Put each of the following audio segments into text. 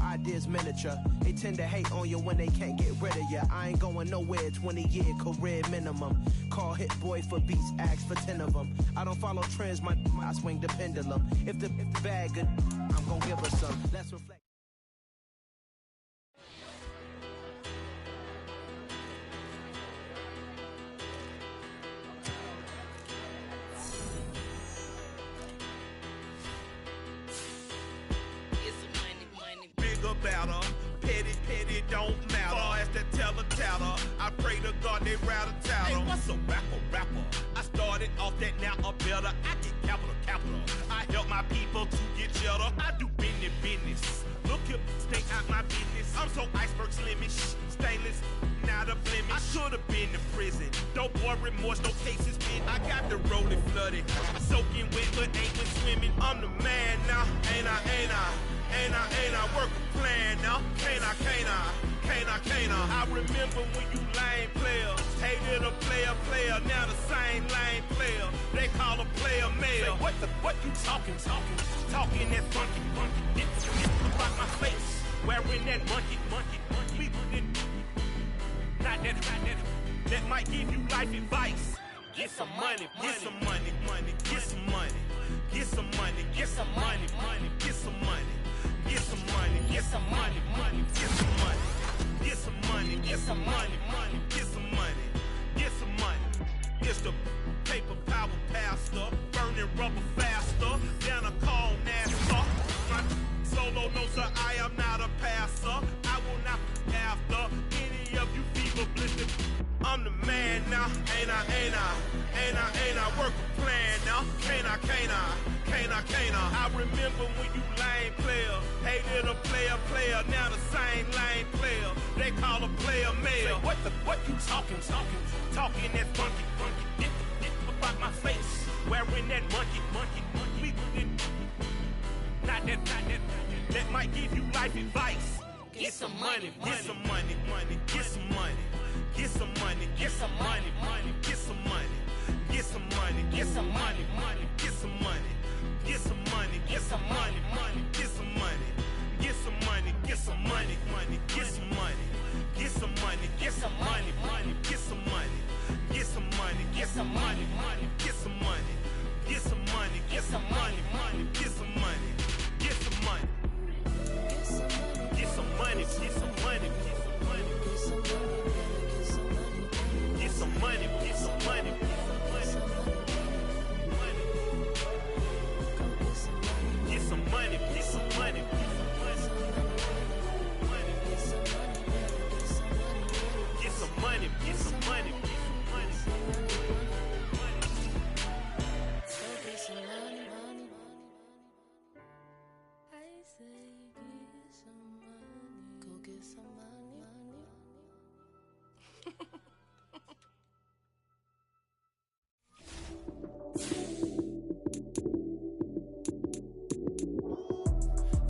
ideas miniature. They tend to hate on you when they can't get rid of you. I ain't going nowhere, 20-year career minimum. Call Hit Boy for beats, ask for 10 of them. I don't follow trends, I swing the pendulum. If the bag good, I'm gonna give her some. Let's reflect. About her. Petty, don't matter. Far as that teller, I pray to God they rattle tattle. Hey, what's a rapper? I started off that, now a better. I get capital. I help my people to get cheddar. I do business. Look here, stay out my business. I'm so iceberg slimish, stainless, not a blemish. I should've been in prison. Don't boy remorse, no cases been. I got the rolling flooded, soaking wet, but ain't been swimming. I'm the man now, ain't I work a plan now. Can't I? I remember when you lame player, hated a player, now the same lame player. They call a player male. Say, what you talking that funky. Get about my face, wearing that monkey. We not that might give you life advice. Get some money. It's the paper power pastor, burning rubber faster than a call NASCAR. My solo knows that I am not a passer. I will not after any of you fever blistered. I'm the man now, ain't I work a plan now. Can't I? I remember when you lame player, hated a player, now the same lame player. They call a player male. Say, what you talking that funky. Get about my face, wearing that monkey. We not that might give you life advice. Get some money.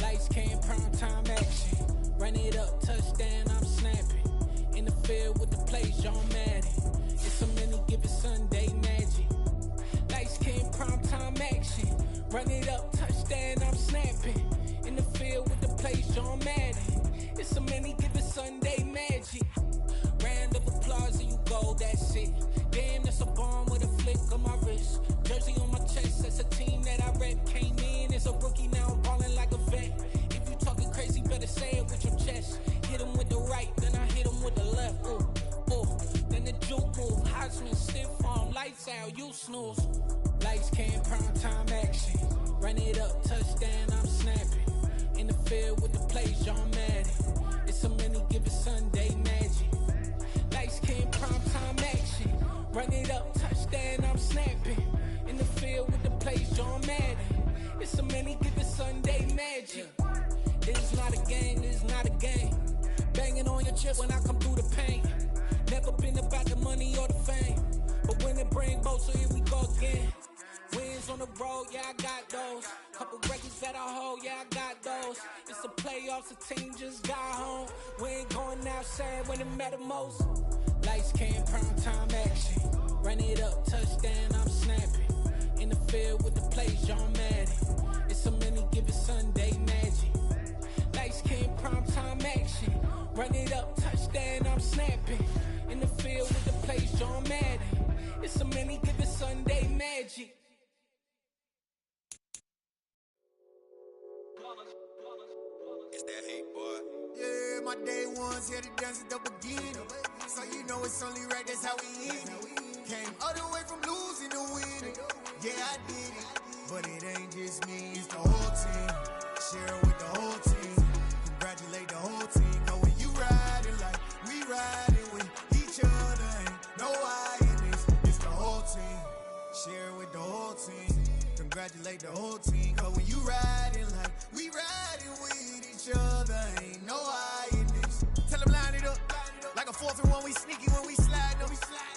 Lights came, prime time action. Run it up, touchdown, I'm snapping. In the field with the plays, John Madden. It's a many given Sunday magic. Lights came, prime time action. Run it up, touchdown, I'm snapping. In the field with the plays, John Madden. It's a many given Sunday magic. Round of applause and you go, that's it. Damn, that's a bomb with a flick on my wrist. Jersey on my chest, that's a team that I rep. Came in as a rookie, now I'm ballin' like a vet. If you talking crazy, better say it with your chest. Hit him with the right, then I hit him with the left. Ooh, then the juke move. Heisman, stiff arm, lights out, you snooze. Lights came, prime time action. Run it up, touchdown, I'm snapping. In the field with the plays, John Madden. It's a many given Sunday magic. Lights came, prime time action. Run it up, touchdown, I'm snapping. In the field with the plays, John Madden. It's a many given Sunday magic. This is not a game, this is not a game. Banging on your chest when I come through the pain. Never been about the money or the fame. But when it bring both, so here we go again. Wins on the road, yeah, I got those. Couple records that I hold, yeah, I got those. It's the playoffs, the team just got home. We ain't going outside when it matter most. Lights came, prime time action. Run it up, touchdown, I'm snapping. In the field with the plays, John Madden. It's a many given Sunday magic. Lights Lights, came primetime action. Run it up, touchdown, I'm snapping. In the field with the plays, John Madden. It's a many given Sunday magic. It's that hate, boy. Yeah, my day ones here to dance at the beginning. So you know it's only right, that's how we end it. Came all the way from losing to winning. Yeah, I did it. But it ain't just me, it's the whole team. Share with the whole team. Congratulate the whole team. Cause when you riding like we riding with each other, ain't no I in this. It's the whole team. Share with the whole team. Congratulate the whole team. Cause when you riding like we riding with each other, ain't no I in this. Tell them line it up. Like a 4th and 1, we sneaky when we slide up.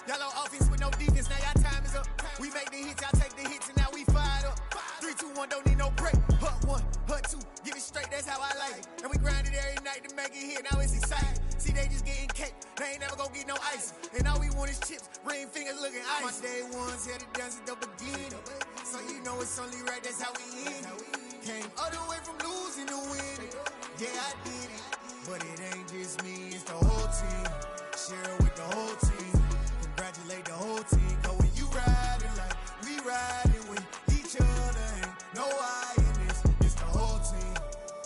Y'all on offense with no defense, now y'all time is up. We make the hits, y'all take the hits, and now we fired up. 3, 2, 1, don't need no break. Hut 1, hut 2, give it straight, that's how I like it. And we grind it every night to make it hit, now it's exciting. See, they just getting cake, they ain't never gonna get no ice. And all we want is chips, ring fingers looking ice. My day ones here to dance at the beginning. So you know it's only right, that's how we end it. Came all the way from losing to winning. Yeah, I did it. But it ain't just me, it's the whole team. Share with the whole team. Congratulate the whole team. Cause when you riding like we riding with each other, ain't no I in this. It's the whole team.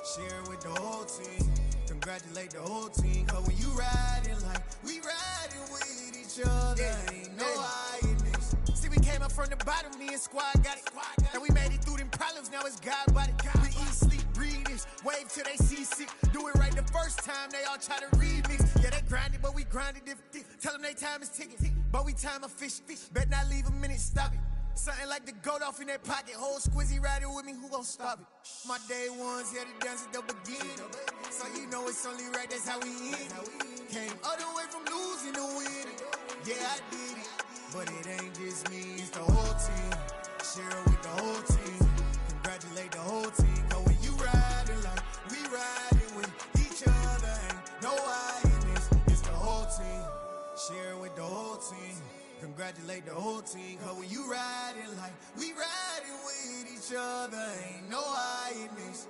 Share with the whole team. Congratulate the whole team. Cause when you riding like we riding with each other, ain't no I in this. See, we came up from the bottom, me and squad got it. And we made it through them problems, now it's God body. We eat, sleep, breathe this. Wave till they see sick. Do it right the first time, they all try to remix. Yeah, they grinded, but we grinded different. Tell them they time is ticking, but we time a fish. Bet not leave a minute, stop it. Something like the goat off in that pocket. Whole squizzy riding with me, who gon' stop it? My day ones here to dance at the beginning. So you know it's only right, that's how we end it. Came all the way from losing to winning. Yeah, I did it. But it ain't just me, it's the whole team. Share with the whole team. Congratulate the whole team. Cause when you riding like we riding with each other, ain't no I in this. It's the whole team. Share with the whole team. Congratulate the whole team. Cause when you riding like we riding with each other, ain't no I in this.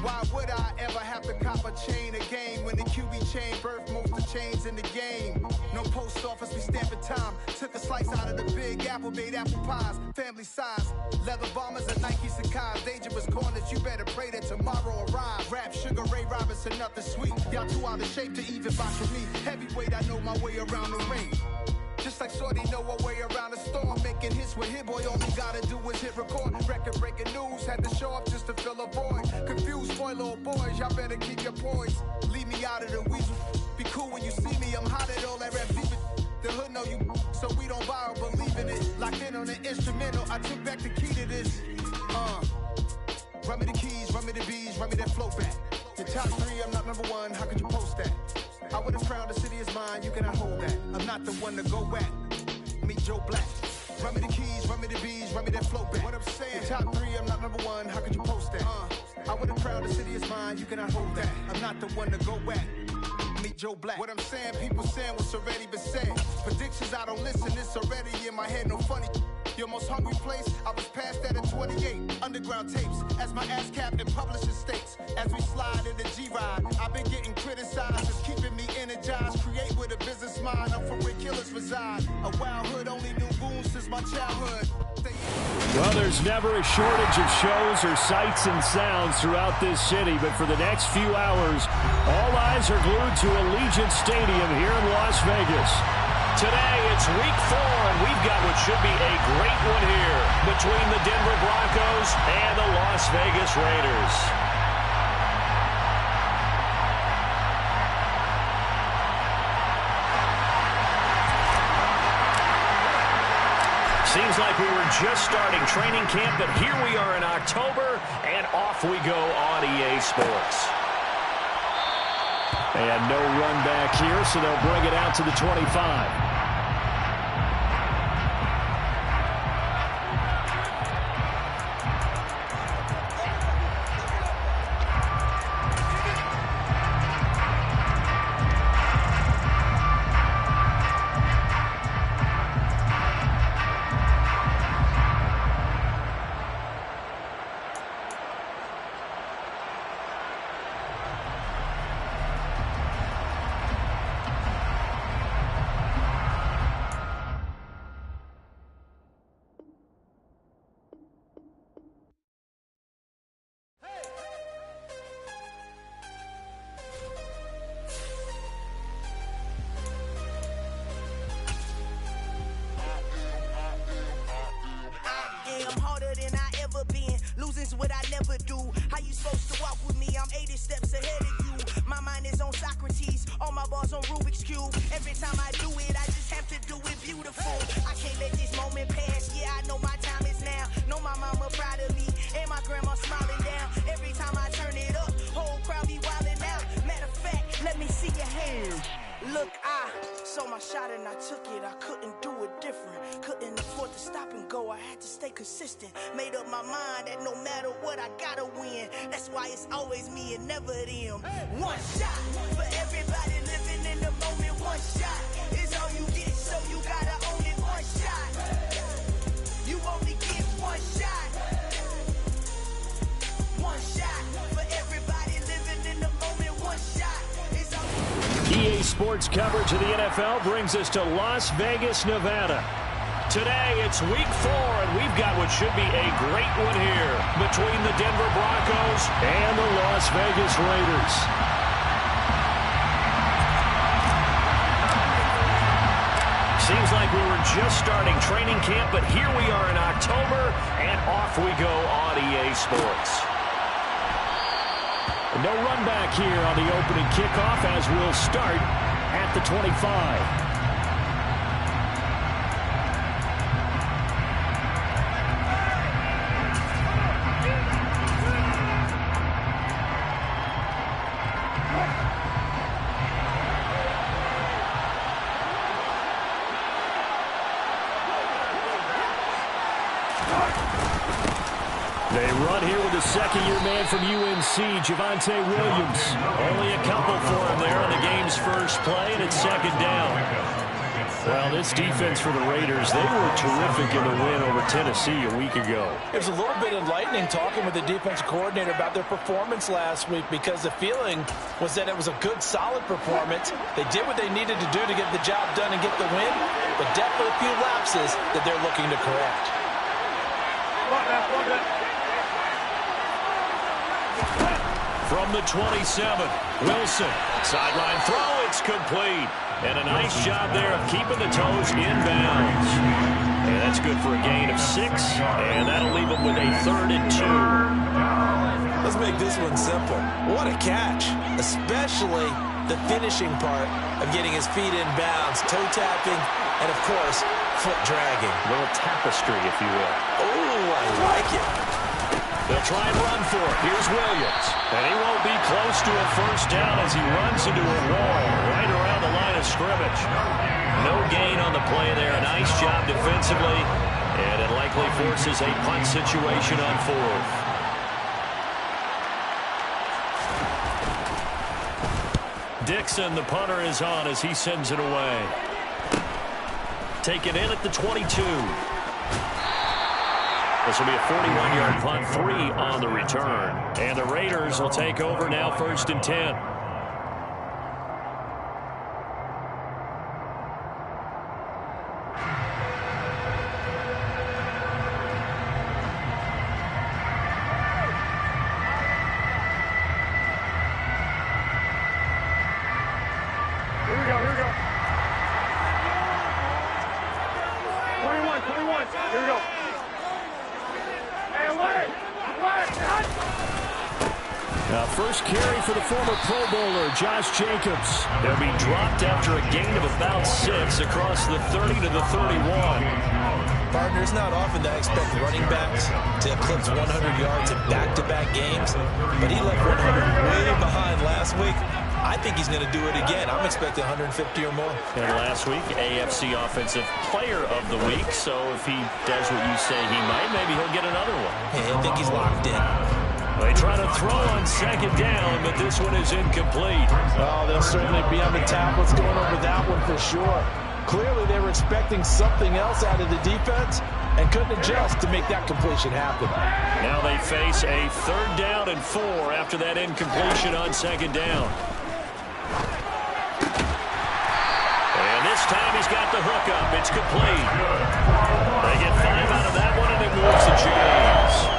Why would I ever have to cop a chain a game when the QB chain birthed most of chains in the game? No post office, we stamping time. Took a slice out of the big apple, made apple pies, family size. Leather bombers and Nikes and Kais. Dangerous corners, you better pray that tomorrow arrives. Rap, Sugar Ray Robinson, nothing sweet. Y'all too out of shape to even box with me. Heavyweight, I know my way around the ring. Just like Shorty know her way around the storm. Making hits with Hit Boy, all we gotta do is hit record. Record breaking news, had to show up just to fill a void. Confused boy, little boys, y'all better keep your poise. Leave me out of the weasel. Be cool when you see me, I'm hot at all that rap deep. The hood know you, so we don't borrow, believe in it. Locked in on the instrumental, I took back the key to this. Run me the keys, run me the bees, run me that flow back. The top 3, I'm not number 1, how could you post that? I would've crowned the city is mine, you cannot hold that. I'm not the one to go back. Meet Joe Black. Run me the keys, run me the bees, run me that flow back. What I'm saying, the top 3, I'm not number 1, how could you post that? I would've crowned the city is mine, you cannot hold that. I'm not the one to go back. Meet Joe Black. What I'm saying, people saying what's already been said. Predictions, I don't listen, it's already in my head, no funny. Your most hungry place, I was past that at 28. Underground tapes, as my ass cap in publishing states. As we slide in the G-Ride, I've been getting criticized. It's keeping me energized. Create with a business mind, I'm from where killers reside. A wild hood, only knew goons since my childhood. Well, there's never a shortage of shows or sights and sounds throughout this city, but for the next few hours, all eyes are glued to Allegiant Stadium here in Las Vegas. Today, it's week 4, and we've got what should be a great one here between the Denver Broncos and the Las Vegas Raiders. Seems like we were just starting training camp, but here we are in October, and off we go on EA Sports. And no run back here, so they'll bring it out to the 25. I'm harder than I ever been. Losing's what I never do. How you supposed to walk with me? I'm 80 steps ahead of you. My mind is on Socrates. All my bars on Rubik's Cube. Every time I do it, I just have to do it beautiful. I can't let this moment pass. Yeah, I know my time is now. Know my mama proud of me. And my grandma smiling down. Every time I turn it up, whole crowd be wilding out. Matter of fact, let me see your hands. Look, I saw my shot and I took it. I couldn't do it different. Couldn't afford to stop and go. I had to stay consistent. Made up my mind that no matter what, I gotta win. That's why it's always me and never them. One shot for everybody living in the moment. One shot is all you get, so you gotta own it. One shot. You only get one shot. One shot for everybody living in the moment. One shot. EA Sports coverage of the NFL brings us to Las Vegas, Nevada. Today, it's week 4, and we've got what should be a great one here between the Denver Broncos and the Las Vegas Raiders. Seems like we were just starting training camp, but here we are in October, and off we go on EA Sports. No run back here on the opening kickoff as we'll start at the 25. They run here with the second-year man from UNC, Javonte Williams. Only a couple for him there on the game's first play, and it's second down. Well, this defense for the Raiders, they were terrific in the win over Tennessee a week ago. It was a little bit enlightening talking with the defensive coordinator about their performance last week because the feeling was that it was a good, solid performance. They did what they needed to do to get the job done and get the win, but definitely a few lapses that they're looking to correct. From the 27, Wilson. Sideline throw, it's complete. And a nice job there of keeping the toes in bounds. And that's good for a gain of 6, and that'll leave them with a 3rd and 2. Let's make this one simple. What a catch, especially the finishing part of getting his feet in bounds, toe tapping, and of course, foot dragging. A little tapestry, if you will. Oh, I like it. They'll try and run for it. Here's Williams. And he won't be close to a first down as he runs into a wall right around the line of scrimmage. No gain on the play there. Nice job defensively. And it likely forces a punt situation on 4th. Dixon, the punter, is on as he sends it away. Taken in at the 22. This will be a 41-yard punt, 3 on the return. And the Raiders will take over now, 1st and 10. Here we go. 21. Here we go. First carry for the former Pro Bowler, Josh Jacobs. They'll be dropped after a gain of about 6 across the 30 to the 31. Partner, it's not often that I expect running backs to eclipse 100 yards in back-to-back games, but he left 100 way behind last week. I think he's going to do it again. I'm expecting 150 or more. And last week, AFC Offensive Player of the Week, so if he does what you say he might, maybe he'll get another one. Yeah, I think he's locked in. They try to throw on second down, but this one is incomplete. Oh, they'll certainly be on the tablets going over that one for sure. Clearly, they were expecting something else out of the defense and couldn't adjust to make that completion happen. Now they face a 3rd down and 4 after that incompletion on second down. And this time he's got the hook up. It's complete. They get 5 out of that one, and it moves the chains.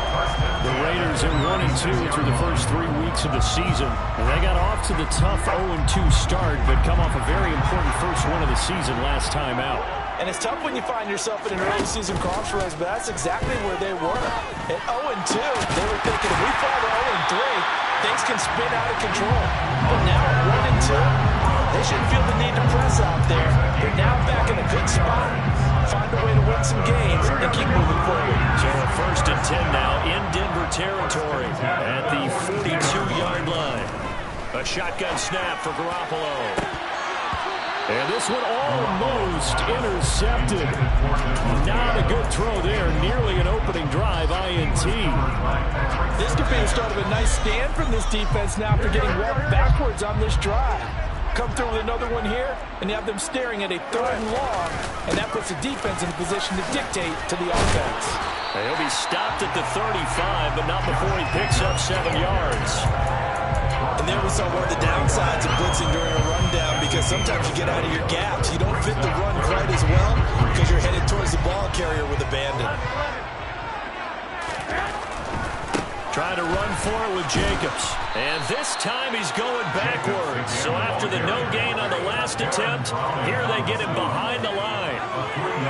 The Raiders are 1-2 through the first 3 weeks of the season. And they got off to the tough 0-2 start, but come off a very important first one of the season last time out. And it's tough when you find yourself in an early season crossroads, but that's exactly where they were. At 0-2, they were thinking, if we fall to 0-3, things can spin out of control. But now at 1-2, they shouldn't feel the need to press out there. They're now back in a good spot. Find a way to win some games and keep moving forward. So a 1st and 10 now in Denver territory at the 42-yard line. A shotgun snap for Garoppolo. And this one almost intercepted. Not a good throw there. Nearly an opening drive, INT. This could be the start of a nice stand from this defense now after getting walked backwards on this drive. Come through with another one here, and you have them staring at a 3rd and long, and that puts the defense in a position to dictate to the offense. He'll be stopped at the 35, but not before he picks up 7 yards. And there we saw one of the downsides of blitzing during a rundown, because sometimes you get out of your gaps. You don't fit the run quite as well because you're headed towards the ball carrier with abandon. Trying to run for it with Jacobs. And this time he's going backwards. So after the no gain on the last attempt, here they get him behind the line.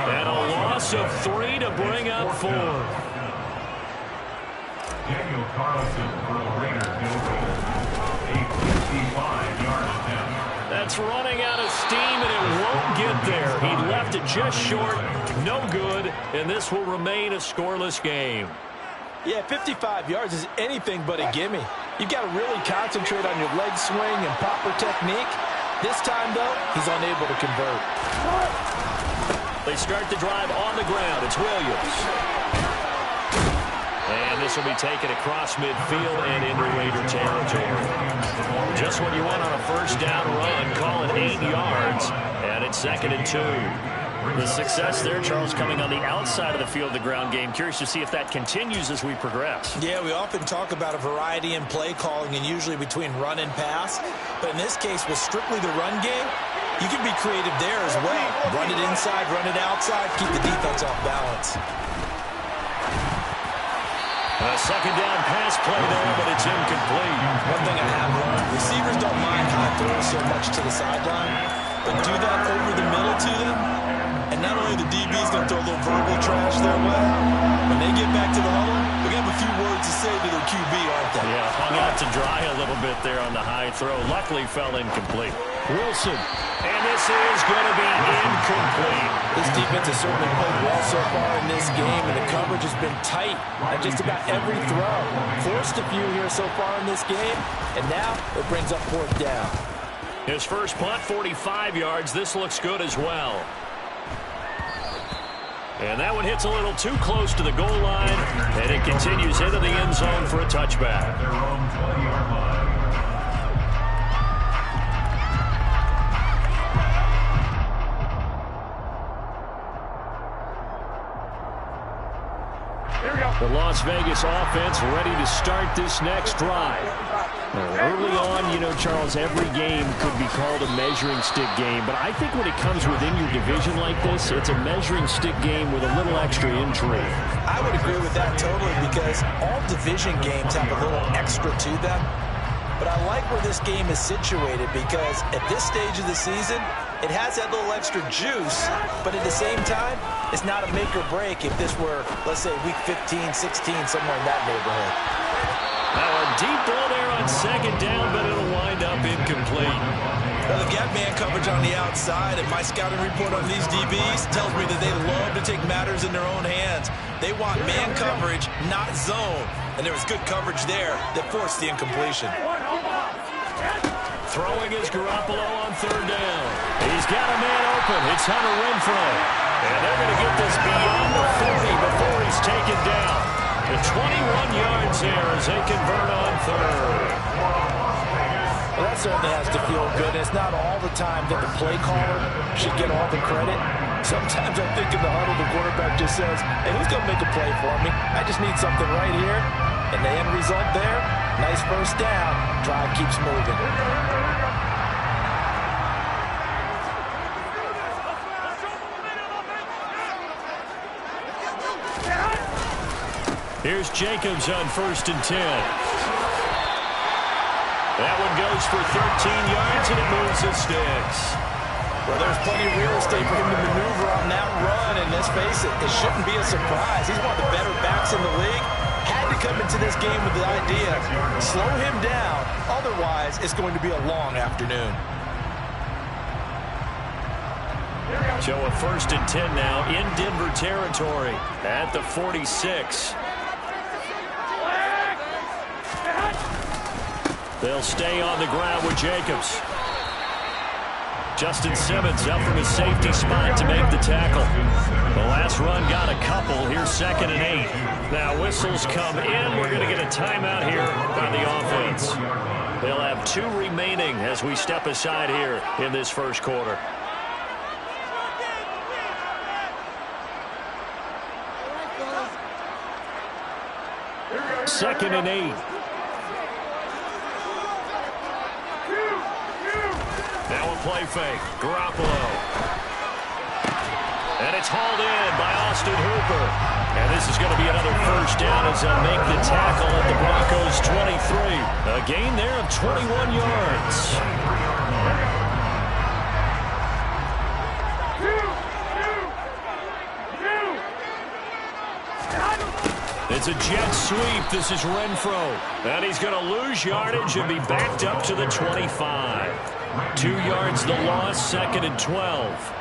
And a loss of 3 to bring up 4. Daniel Carlson for the Raiders, a 55-yard attempt. That's running out of steam, and it won't get there. He left it just short, no good, and this will remain a scoreless game. Yeah, 55 yards is anything but a gimme. You've got to really concentrate on your leg swing and proper technique. This time, though, he's unable to convert. They start the drive on the ground. It's Williams. And this will be taken across midfield and into Raider territory. Just what you want on a 1st down run. Call it 8 yards, and it's 2nd and 2. The success there, Charles, coming on the outside of the field of the ground game. Curious to see if that continues as we progress. Yeah, we often talk about a variety in play calling and usually between run and pass. But in this case, with strictly the run game, you can be creative there as well. Run it inside, run it outside, keep the defense off balance. A 2nd down pass play there, but it's incomplete. One thing I have learned, receivers don't mind high throws so much to the sideline, but do that over the middle to them, and not only the DB's going to throw a little verbal trash their way, when they get back to the huddle, they're going to have a few words to say to their QB, aren't they? Yeah, hung out to dry a little bit there on the high throw. Luckily fell incomplete. Wilson. And this is going to be incomplete. This defense has certainly played well so far in this game, and the coverage has been tight at just about every throw. Forced a few here so far in this game, and now it brings up 4th down. His first punt, 45 yards. This looks good as well. And that one hits a little too close to the goal line, and it continues into the end zone for a touchback. Their own 20-yard line. The Las Vegas offense ready to start this next drive. Early on, you know, Charles, every game could be called a measuring stick game, but I think when it comes within your division like this, it's a measuring stick game with a little extra intrigue. I would agree with that totally, because all division games have a little extra to them. But I like where this game is situated, because at this stage of the season, it has that little extra juice, but at the same time, it's not a make or break if this were, let's say, week 15, 16, somewhere in that neighborhood. Now a deep ball there on 2nd down, but it'll wind up incomplete. Well, they've got man coverage on the outside, and my scouting report on these DBs tells me that they love to take matters in their own hands. They want man coverage, not zone. And there was good coverage there that forced the incompletion. Throwing is Garoppolo on third down. He's got a man open. It's Hunter Renfrow. And they're going to get this beyond the 40 before he's taken down. The 21 yards here as they convert on third. Well, that certainly has to feel good. It's not all the time that the play caller should get all the credit. Sometimes I think in the huddle, the quarterback just says, hey, who's going to make a play for me? I just need something right here. And the end result there, nice first down. Drive keeps moving. Here's Jacobs on 1st and 10. That one goes for 13 yards, and it moves the sticks. Well, there's plenty of real estate for him to maneuver on that run, and let's face it, it shouldn't be a surprise. He's one of the better backs in the league. Had to come into this game with the idea, slow him down, otherwise it's going to be a long afternoon. So a 1st and 10 now in Denver territory at the 46. They'll stay on the ground with Jacobs. Justin Simmons up from his safety spot to make the tackle. The last run got a couple. Here's 2nd and 8. Now whistles come in. We're going to get a timeout here by the offense. They'll have 2 remaining as we step aside here in this first quarter. Second and 8. Now a play fake. Garoppolo. And it's hauled in by Austin Hooper. And this is going to be another first down as they'll make the tackle at the Broncos 23. A gain there of 21 yards. It's a jet sweep. This is Renfrow. And he's going to lose yardage and be backed up to the 25. 2 yards the loss, 2nd and 12.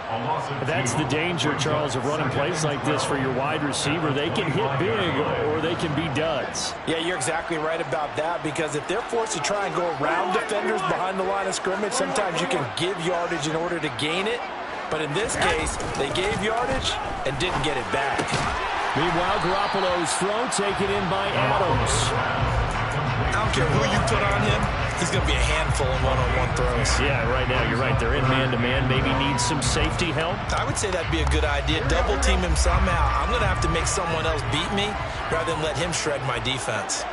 That's the danger, Charles, of running plays like this for your wide receiver. They can hit big or they can be duds. Yeah, you're exactly right about that, because if they're forced to try and go around defenders behind the line of scrimmage, sometimes you can give yardage in order to gain it. But in this case, they gave yardage and didn't get it back. Meanwhile, Garoppolo's throw taken in by Adams. I don't care who you put on him, he's going to be a handful in one-on-one throws. Yeah, right now, you're right. They're in man-to-man. Maybe needs some safety help. I would say that'd be a good idea. Double team him somehow. I'm going to have to make someone else beat me rather than let him shred my defense.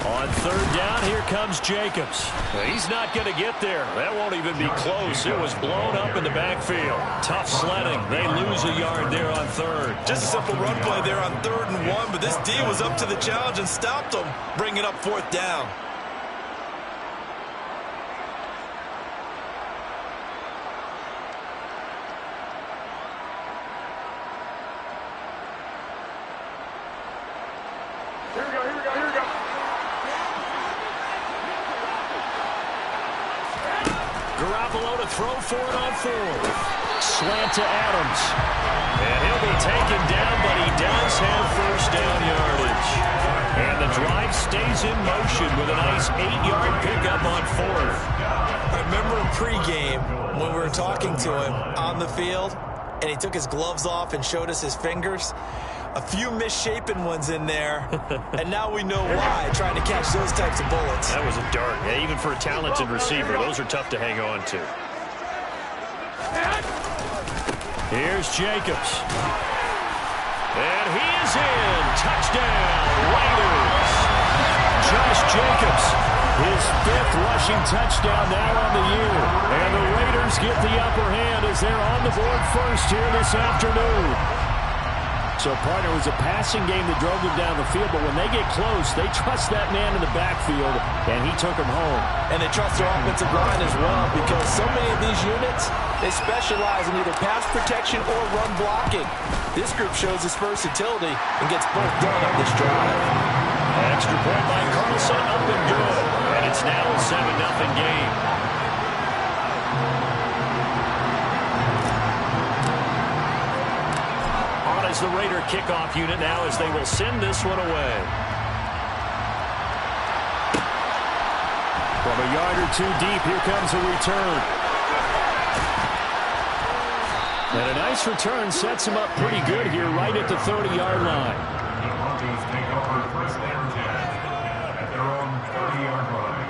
On 3rd down, here comes Jacobs. He's not going to get there. That won't even be close. It was blown up in the backfield. Tough sledding. They lose a yard there on 3rd. Just a simple run play there on 3rd and 1, but this D was up to the challenge and stopped them, bringing up 4th down. Garoppolo to throw for it on 4th. Slant to Adams. And he'll be taken down, but he does have first down yardage. And the drive stays in motion with a nice 8-yard pickup on 4th. I remember pregame when we were talking to him on the field, and he took his gloves off and showed us his fingers. A few misshapen ones in there, and now we know why, trying to catch those types of bullets. That was a dart. Yeah, even for a talented receiver, those are tough to hang on to. Here's Jacobs. And he is in. Touchdown, Raiders. Josh Jacobs, his 5th rushing touchdown now on the year. And the Raiders get the upper hand as they're on the board first here this afternoon. So, partner, it was a passing game that drove them down the field, but when they get close, they trust that man in the backfield, and he took them home. And they trust their offensive line as well, because so many of these units, they specialize in either pass protection or run blocking. This group shows its versatility and gets both done on this drive. Extra point by Carlson, up and good. And it's now a 7-0 game. On as the Raider kickoff unit now as they will send this one away. From a yard or two deep, here comes a return. And a nice return sets him up pretty good here right at the 30-yard line. The Broncos take over first and 10 at their own 30-yard line.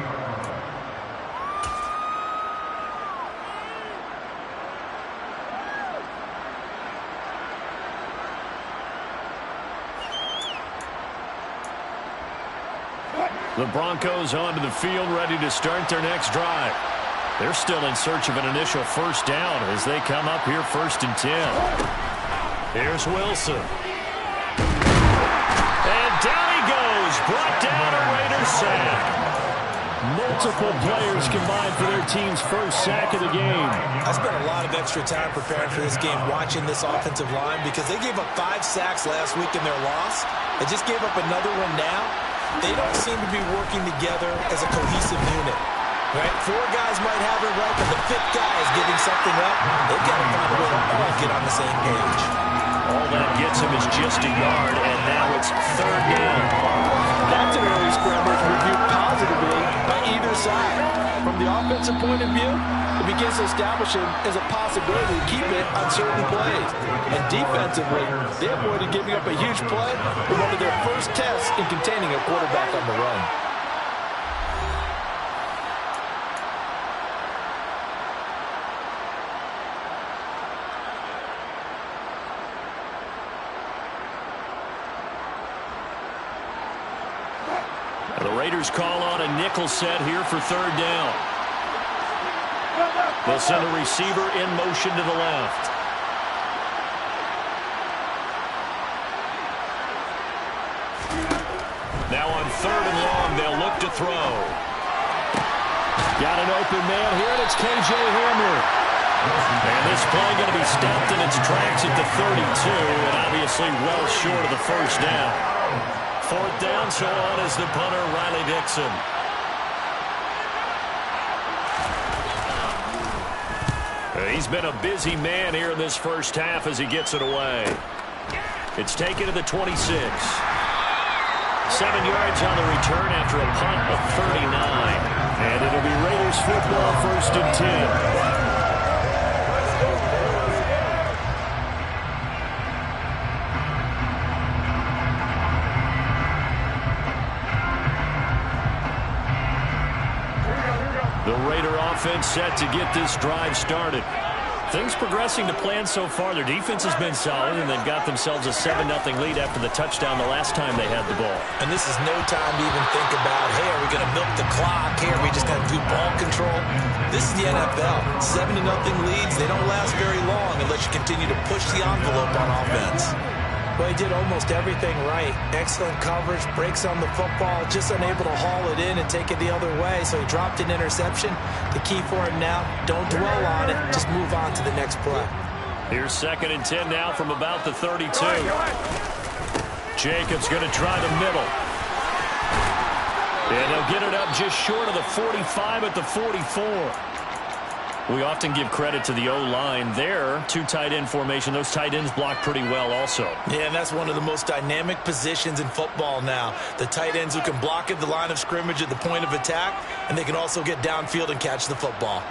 The Broncos onto the field, ready to start their next drive. They're still in search of an initial first down as they come up here 1st and 10. Here's Wilson. And down he goes. Brought down a Raiders sack. Multiple players combined for their team's first sack of the game. I spent a lot of extra time preparing for this game watching this offensive line because they gave up 5 sacks last week in their loss. They just gave up another one now. They don't seem to be working together as a cohesive unit. Right? 4 guys might have it right, but the 5th guy is giving something up. They've got to find a way to all get on the same page. All that gets him is just a yard, and now it's 3rd down. That's an early scrimmage reviewed positively by either side. From the offensive point of view, it begins to establish him as a possibility to keep it on certain plays. And defensively, they avoided giving up a huge play in one of their first tests in containing a quarterback on the run. The Raiders call on a nickel set here for 3rd down. They'll send a receiver in motion to the left. Now on 3rd and long, they'll look to throw. Got an open man here, and it's K.J. Hamler. And this play going to be stopped in its tracks at the 32, and obviously well short of the first down. 4th down, so on is the punter, Riley Dixon. He's been a busy man here in this first half as he gets it away. It's taken to the 26. 7 yards on the return after a punt of 39. And it'll be Raiders football 1st and 10. The Raider offense set to get this drive started. Things progressing to plan so far. Their defense has been solid, and they've got themselves a 7-0 lead after the touchdown the last time they had the ball. And this is no time to even think about, hey, are we going to milk the clock? Hey, are we just going to do ball control? This is the NFL. 7-0 leads, they don't last very long unless you continue to push the envelope on offense. Well, he did almost everything right. Excellent coverage, breaks on the football, just unable to haul it in and take it the other way, so he dropped an interception. The key for him now, don't dwell on it, just move on to the next play. Here's 2nd and 10 now from about the 32. Jacobs going to try the middle. And they'll get it up just short of the 45 at the 44. We often give credit to the O-line there. 2 tight end formation. Those tight ends block pretty well also. Yeah, and that's one of the most dynamic positions in football now. The tight ends who can block at the line of scrimmage at the point of attack, and they can also get downfield and catch the football.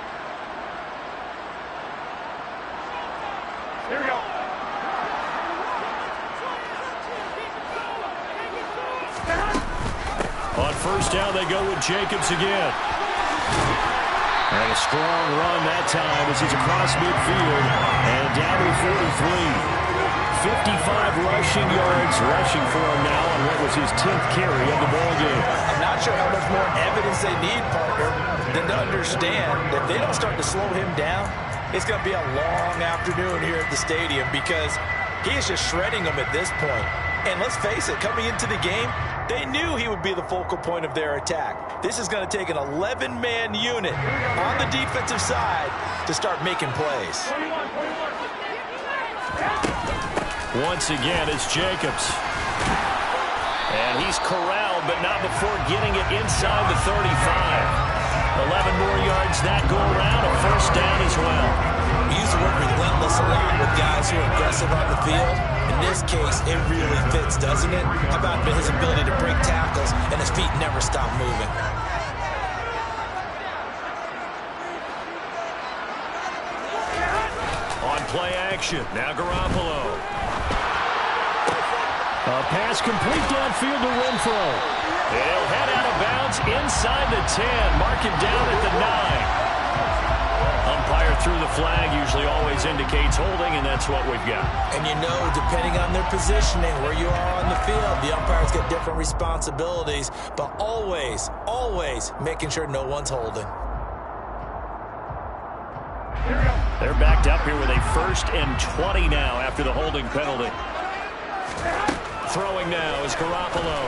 Here we go. On 1st down, they go with Jacobs again. And a strong run that time as he's across midfield and down to 43. 55 rushing yards, rushing for him now on what was his 10th carry of the ballgame. I'm not sure how much more evidence they need, partner, than to understand that if they don't start to slow him down, it's going to be a long afternoon here at the stadium because he is just shredding them at this point. And let's face it, coming into the game, they knew he would be the focal point of their attack. This is going to take an 11-man unit on the defensive side to start making plays. Once again, it's Jacobs. And He's corralled, but not before getting it inside the 35. 11 more yards that go around, a first down as well. We use the word relentless a lot with guys who are aggressive on the field. In this case, it really fits, doesn't it? How about his ability to break tackles and his feet never stop moving? On play action, now Garoppolo. A pass complete downfield to Renfro. He'll head out of bounds inside the 10, mark it down at the 9. Umpire threw the flag, usually always indicates holding, and that's what we've got. And you know, depending on their positioning, where you are on the field, the umpires get different responsibilities, but always, always making sure no one's holding. They're backed up here with a 1st and 20 now after the holding penalty. Throwing now is Garoppolo.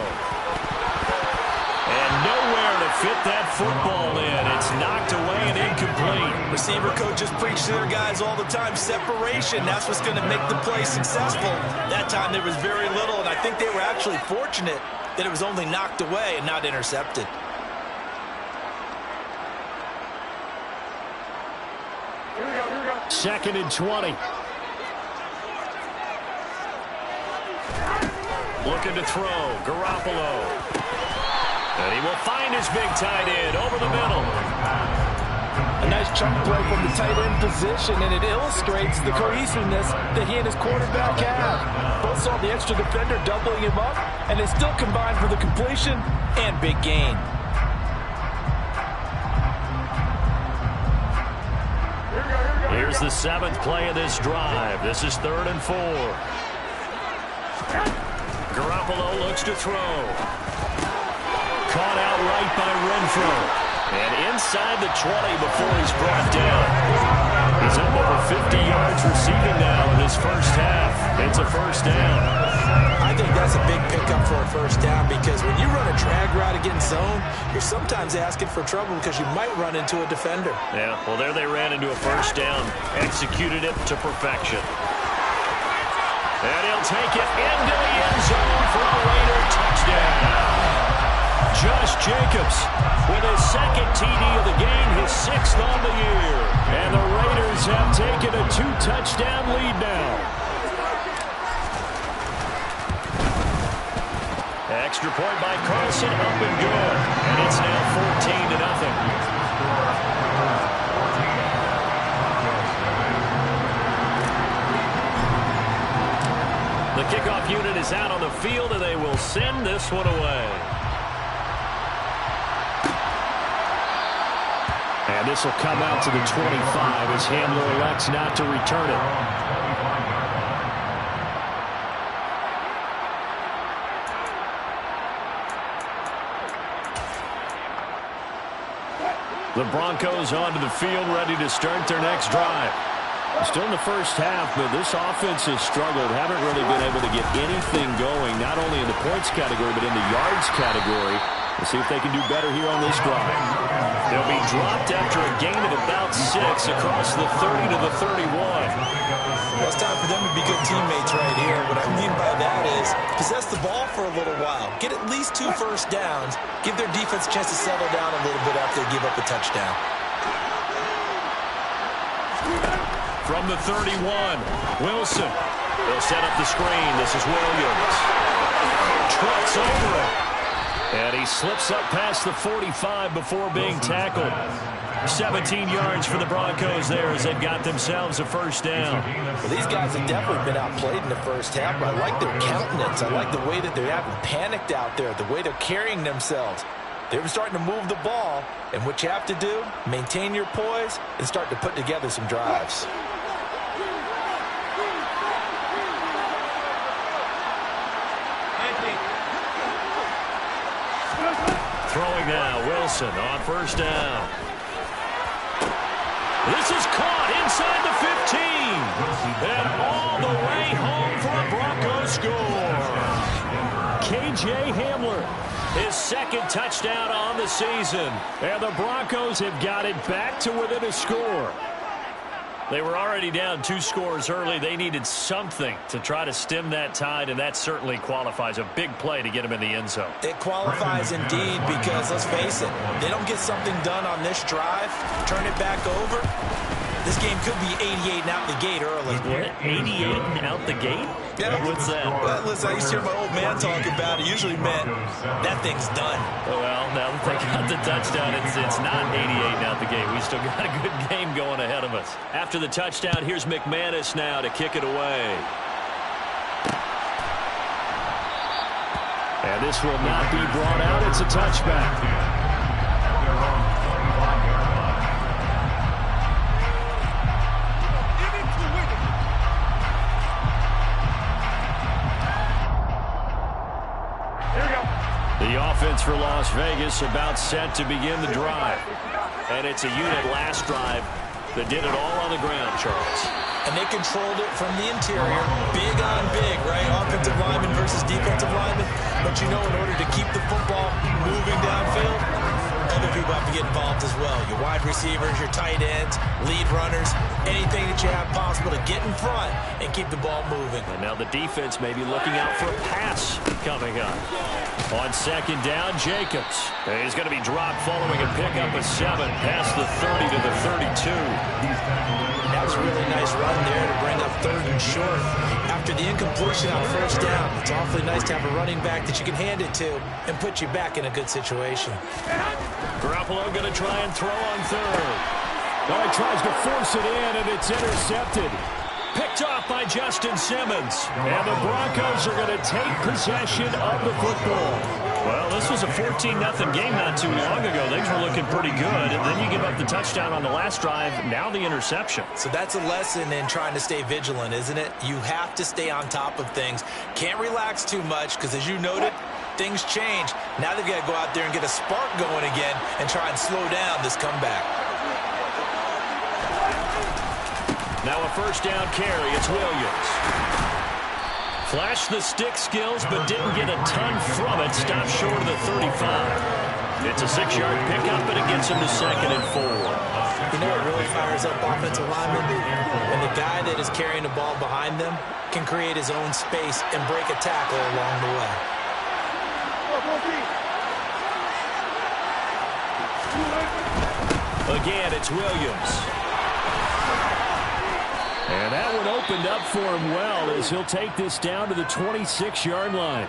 And nowhere to fit that football in. It's knocked away and incomplete. Receiver coaches preach to their guys all the time. Separation, that's what's going to make the play successful. That time there was very little, and I think they were actually fortunate that it was only knocked away and not intercepted. Second and 20. Looking to throw, Garoppolo. And he will find his big tight end over the middle. A nice chunk play from the tight end position, and it illustrates the cohesiveness that he and his quarterback have. Both saw the extra defender doubling him up, and they still combined for the completion and big gain. Here's the 7th play of this drive. This is 3rd and 4. Garoppolo looks to throw. Caught out right by Renfro. And inside the 20 before he's brought down. He's up over 50 yards receiving now in his first half. It's a first down. I think that's a big pickup for a first down because when you run a drag route against zone, you're sometimes asking for trouble because you might run into a defender. Yeah, well, there they ran into a first down. Executed it to perfection. And he'll take it into the end zone for a Raider touchdown. Josh Jacobs with his 2nd TD of the game, his 6th on the year. And the Raiders have taken a 2-touchdown lead now. Extra point by Carson, up and good. And it's now 14-0. The kickoff unit is out on the field, and they will send this one away. And this will come out to the 25 as Hamler elects not to return it. The Broncos onto the field, ready to start their next drive. Still in the first half, but this offense has struggled. Haven't really been able to get anything going, not only in the points category, but in the yards category. We'll see if they can do better here on this drive. They'll be dropped after a gain of about 6 across the 30 to the 31. Well, it's time for them to be good teammates right here. What I mean by that is possess the ball for a little while. Get at least 2 first downs. Give their defense a chance to settle down a little bit after they give up a touchdown. From the 31, Wilson. They'll set up the screen. This is Williams. Trots over it. And he slips up past the 45 before being tackled. 17 yards for the Broncos there as they've got themselves a first down. Well, these guys have definitely been outplayed in the first half, but I like their countenance. I like the way that they haven't panicked out there, the way they're carrying themselves. They're starting to move the ball, and what you have to do, maintain your poise and start to put together some drives. Throwing now, Wilson on first down. This is caught inside the 15. And all the way home for a Broncos score. K.J. Hamler, his 2nd touchdown on the season. And the Broncos have got it back to within a score. They were already down 2 scores early. They needed something to try to stem that tide, and that certainly qualifies. A big play to get them in the end zone. It qualifies indeed because, let's face it, they don't get something done on this drive, turn it back over. This game could be 88 and out the gate early. 88 and out the gate? Yeah. What's that? Well, listen, I used to hear my old man talk about it. Usually meant that thing's done. Well, now that they got the touchdown, it's not 88 and out the gate. We still got a good game going ahead of us. After the touchdown, here's McManus now to kick it away. And this will not be brought out. It's a touchback. The offense for Las Vegas about set to begin the drive. And it's a unit last drive that did it all on the ground, Charles. And they controlled it from the interior. Big on big, right? Offensive lineman versus defensive lineman. But you know, in order to keep the football moving downfield, other people have to get involved as well. Your wide receivers, your tight ends, lead runners, anything that you have possible to get in front and keep the ball moving. And now the defense may be looking out for a pass coming up. On second down, Jacobs. He's going to be dropped following a pickup of 7 past the 30 to the 32. That was a really nice run there to bring up 3rd and short. After the incompletion on first down, it's awfully nice to have a running back that you can hand it to and put you back in a good situation. Garoppolo going to try and throw on 3rd. Well, he tries to force it in, and it's intercepted. Picked off by Justin Simmons. And the Broncos are going to take possession of the football. Well, this was a 14-0 game not too long ago. Things were looking pretty good. And then you give up the touchdown on the last drive. Now the interception. So that's a lesson in trying to stay vigilant, isn't it? You have to stay on top of things. Can't relax too much because, as you noted, things change. Now they've got to go out there and get a spark going again and try and slow down this comeback. Now a first down carry. It's Williams. Flashed the stick skills, but didn't get a ton from it. Stopped short of the 35. It's a 6-yard pickup, but it gets him to 2nd and 4. You know what really fires up offensive linemen? When the guy that is carrying the ball behind them can create his own space and break a tackle along the way. Again, it's Williams. And that one opened up for him well as he'll take this down to the 26-yard line.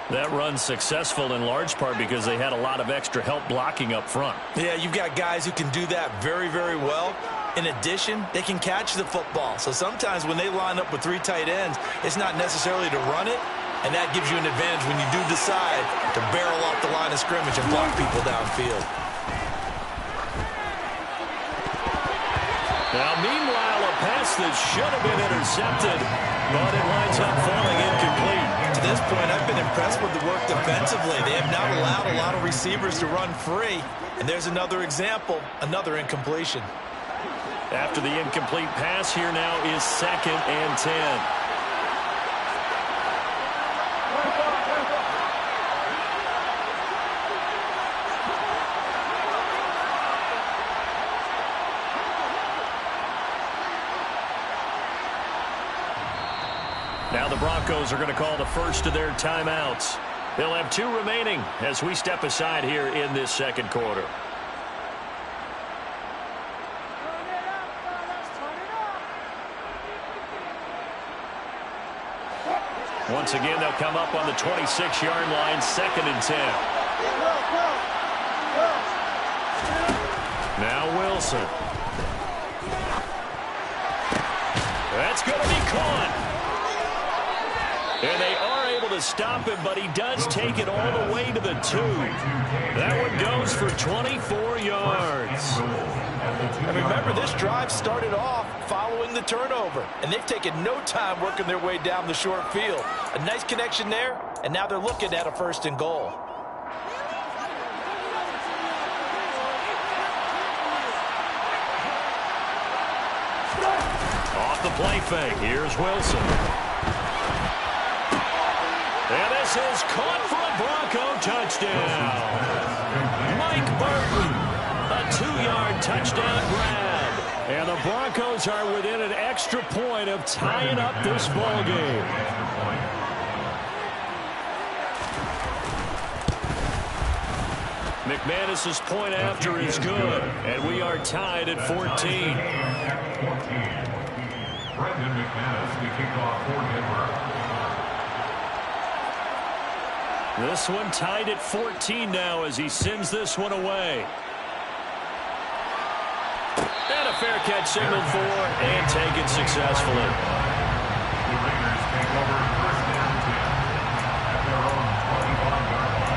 That run's successful in large part because they had a lot of extra help blocking up front. Yeah, you've got guys who can do that very, very well. In addition, they can catch the football. So sometimes when they line up with 3 tight ends, it's not necessarily to run it, and that gives you an advantage when you do decide to barrel off the line of scrimmage and block people downfield. Now, meanwhile, a pass that should have been intercepted, but it winds up falling incomplete. To this point, I've been impressed with the work defensively. They have not allowed a lot of receivers to run free. And there's another example, another incompletion. After the incomplete pass, here now is 2nd and 10. Now the Broncos are going to call the first of their timeouts. They'll have 2 remaining as we step aside here in this second quarter. Once again, they'll come up on the 26-yard line, 2nd and 10. Now Wilson. That's going to be caught. And they are able to stop him, but he does take it all the way to the 2. That one goes for 24 yards. And remember, this drive started off following the turnover, and they've taken no time working their way down the short field. A nice connection there, and now they're looking at a 1st and goal. Off the play fake, here's Wilson. And this is caught for a Bronco touchdown. Mike Burton, a 2-yard touchdown grab. And the the Broncos are within an extra point of tying up this ball game. McManus's point after is good, and we are tied at 14. Brendan McManus, the kickoff for Denver. This one tied at 14 now as he sends this one away. And a fair catch signaled for and taken successfully. The Raiders take over first down 10 at their own 25-yard line.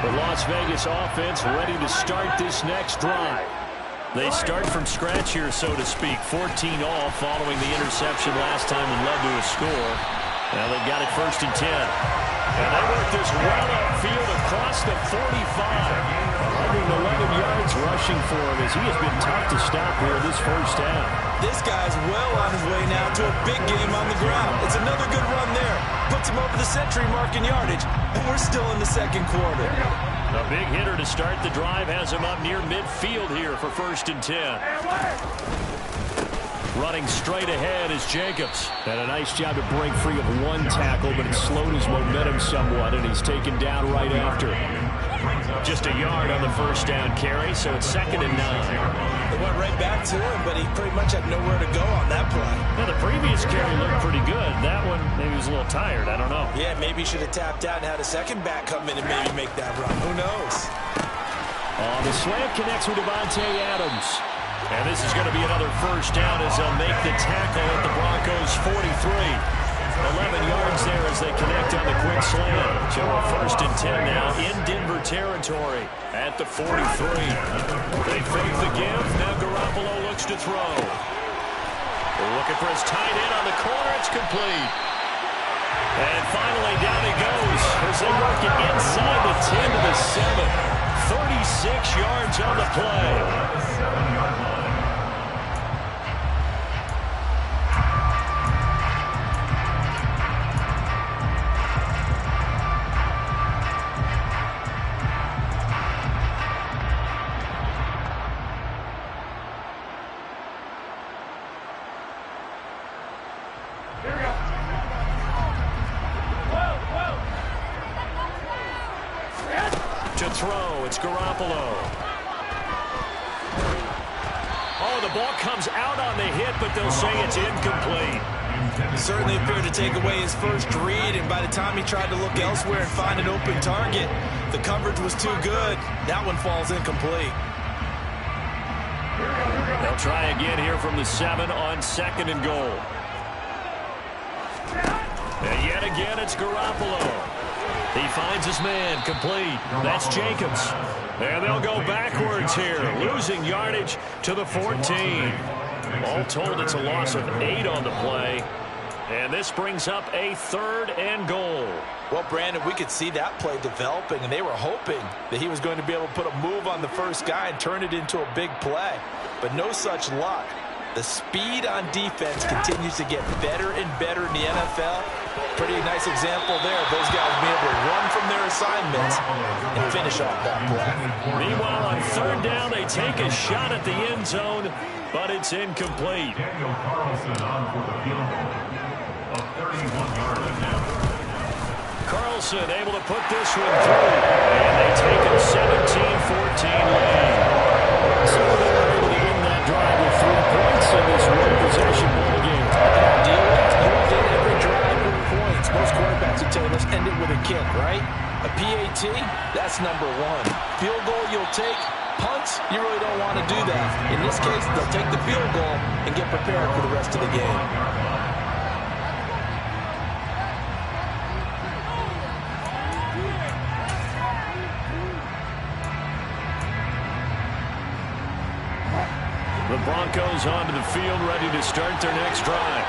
The Las Vegas offense ready to start this next drive. They start from scratch here, so to speak. 14 all following the interception last time and led to a score. Now they've got it 1st and 10. And they work this well upfield across the 45. 111 yards rushing for him as he has been tough to stop here this first half. This guy's well on his way now to a big game on the ground. It's another good run there. Puts him over the century mark in yardage, and we're still in the second quarter. A big hitter to start the drive has him up near midfield here for 1st and 10. Running straight ahead is Jacobs. And a nice job to break free of one tackle, but it slowed his momentum somewhat, and he's taken down right after. Just a yard on the first down carry, so it's 2nd and 9. It went right back to him, but he pretty much had nowhere to go on that play. Now, the previous carry looked pretty good. That one, maybe he was a little tired. I don't know. Yeah, maybe he should have tapped out and had a second back come in and maybe make that run. Who knows? The slam connects with Devontae Adams. And this is going to be another first down as they'll make the tackle at the Broncos' 43. 11 yards there as they connect on the quick slam. So a 1st and 10 now in Denver territory at the 43. They fake the give. Now Garoppolo looks to throw. They're looking for his tight end on the corner. It's complete. And finally down he goes as they work it inside the 10 to the 7. 36 yards on the play. 7-yard line. To throw, it's Garoppolo. Oh, the ball comes out on the hit, but they'll say it's incomplete. Certainly appeared to take away his first read, and by the time he tried to look elsewhere and find an open target, the coverage was too good. That one falls incomplete. They'll try again here from the 7 on 2nd and goal. And yet again, it's Garoppolo. He finds his man, complete. That's Jacobs. And they'll go backwards here, losing yardage to the 14. All told, it's a loss of 8 on the play. And this brings up a 3rd and goal. Well, Brandon, we could see that play developing, and they were hoping that he was going to be able to put a move on the first guy and turn it into a big play. But no such luck. The speed on defense continues to get better and better in the NFL. Pretty nice example there. Those guys being able to run from their assignments and finish off that play. Meanwhile, on 3rd down, they take a shot at the end zone, but it's incomplete. Daniel Carlson on for the field goal of 31 yards now. Carlson able to put this one through, and they take a 17-14 lead. So they were able to win that drive with 3 points in this one-possession ball game. You did every drive with points. Most quarterbacks would tell you, let's end it with a kick, right? A PAT, that's number 1. Field goal you'll take. Punts, you really don't want to do that. In this case, they'll take the field goal and get prepared for the rest of the game. The Broncos onto the field, ready to start their next drive.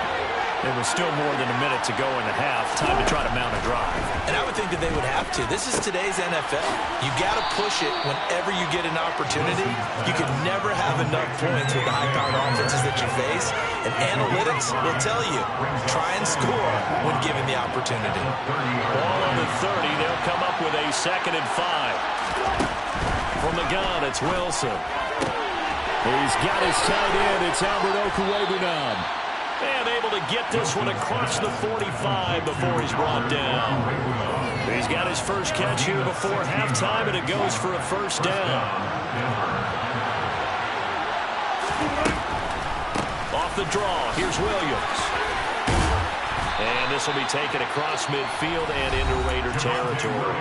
There was still more than a minute to go in the half. Time to try to mount a drive. And I would think that they would have to. This is today's NFL. You got to push it whenever you get an opportunity. You can never have enough points with the high-powered offenses that you face. And analytics will tell you, try and score when given the opportunity. Ball on the 30. They'll come up with a 2nd and 5. From the gun, it's Wilson. He's got his tight end. It's Albert Okwuegbunam. And able to get this one across the 45 before he's brought down. He's got his first catch here before halftime, and it goes for a first down. Off the draw, here's Williams. And this will be taken across midfield and into Raider territory.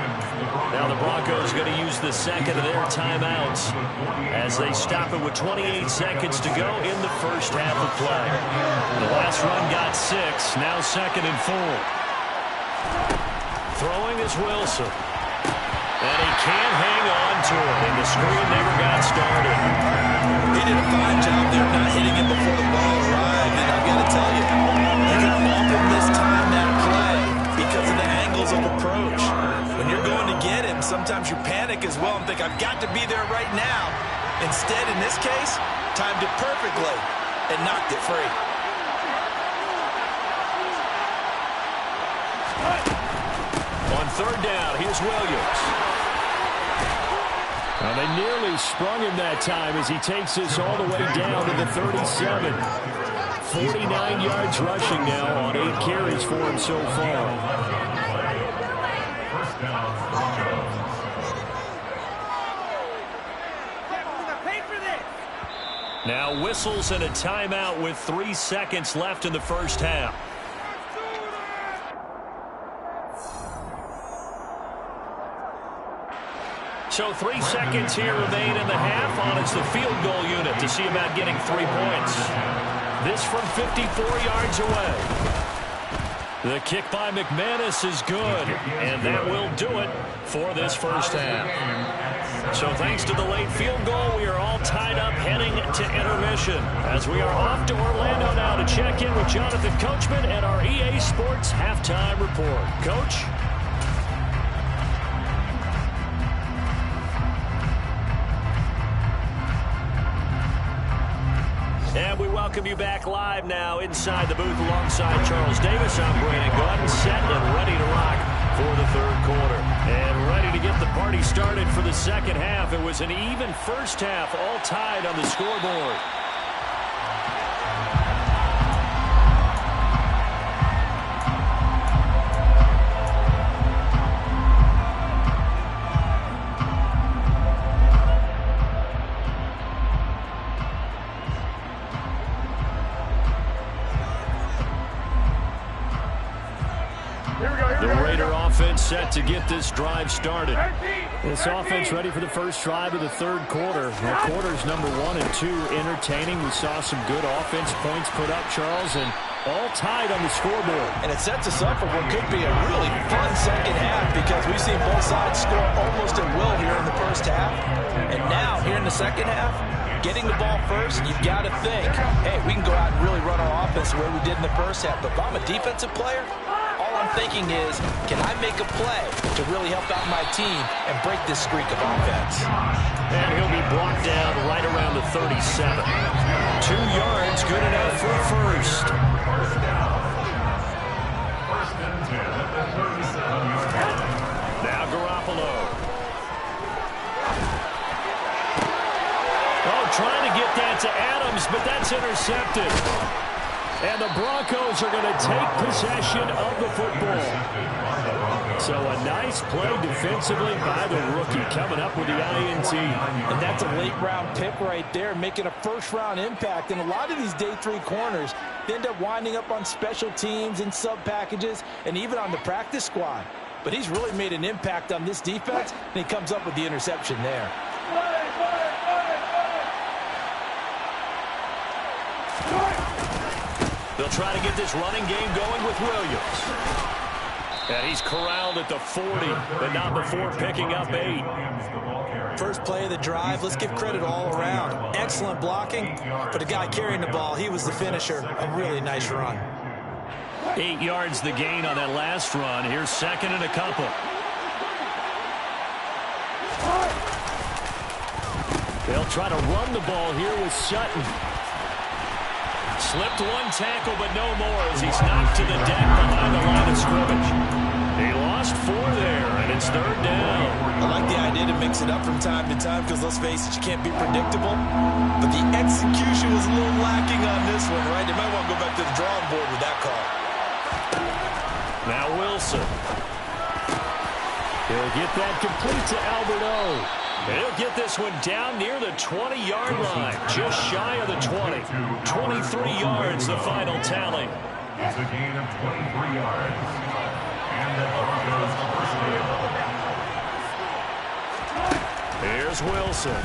Now the Broncos going to use the second of their timeouts as they stop it with 28 seconds to go in the first half of play. The last run got 6, now 2nd and 4. Throwing is Wilson. And he can't hang on to it, and the screen never got started. He did a fine job there not hitting him before the ball arrived, and I've got to tell you, you can often mistime that play because of the angles of approach. When you're going to get him, sometimes you panic as well and think, I've got to be there right now. Instead, in this case, timed it perfectly and knocked it free. On 3rd down, here's Williams. Well, they nearly sprung him that time as he takes this all the way down to the 37. 49 yards rushing now on 8 carries for him so far. Now whistles and a timeout with 3 seconds left in the first half. So 3 seconds here remain in the half on it's the field goal unit to see about getting 3 points. This from 54 yards away. The kick by McManus is good, and that will do it for this first half. So thanks to the late field goal, we are all tied up heading to intermission as we are off to Orlando now to check in with Jonathan Coachman and our EA Sports halftime report. Coach? And we welcome you back live now inside the booth alongside Charles Davis. I'm Brandon Gordon, set and ready to rock for the 3rd quarter. And ready to get the party started for the second half. It was an even first half, all tied on the scoreboard. Set to get this drive started. This offense ready for the first drive of the 3rd quarter. Well, quarters number 1 and 2 entertaining. We saw some good offense points put up, Charles, and all tied on the scoreboard. And it sets us up for what could be a really fun second half because we've seen both sides score almost at will here in the first half. And now, here in the second half, getting the ball first, you've got to think, hey, we can go out and really run our offense the way we did in the first half. But if I'm a defensive player, all I'm thinking is, can I make a play to really help out my team and break this streak of offense? And he'll be brought down right around the 37. 2 yards, good enough for a first. Now Garoppolo. Oh, trying to get that to Adams, but that's intercepted. And the Broncos are going to take possession of the football. So a nice play defensively by the rookie coming up with the INT. And that's a late-round pick right there, making a first-round impact. And a lot of these day 3 corners end up winding up on special teams and sub-packages and even on the practice squad. But he's really made an impact on this defense, and he comes up with the interception there. They'll try to get this running game going with Williams. And he's corralled at the 40, but not before picking up 8. First play of the drive, let's give credit all around. Excellent blocking, but the guy carrying the ball, he was the finisher. A really nice run. 8 yards the gain on that last run. Here's second and a couple. They'll try to run the ball here with Sutton. Slipped one tackle, but no more as he's knocked to the deck behind the line of scrimmage. He lost 4 there, and it's third down. I like the idea to mix it up from time to time because, let's face it, you can't be predictable. But the execution was a little lacking on this one, right? They might want to go back to the drawing board with that call. Now Wilson. He'll get that complete to Alberto. And he'll get this one down near the 20-yard line, just shy of the 20. 23 yards, the final tally. It's a gain of 23 yards. And the Broncos first down. Here's Wilson.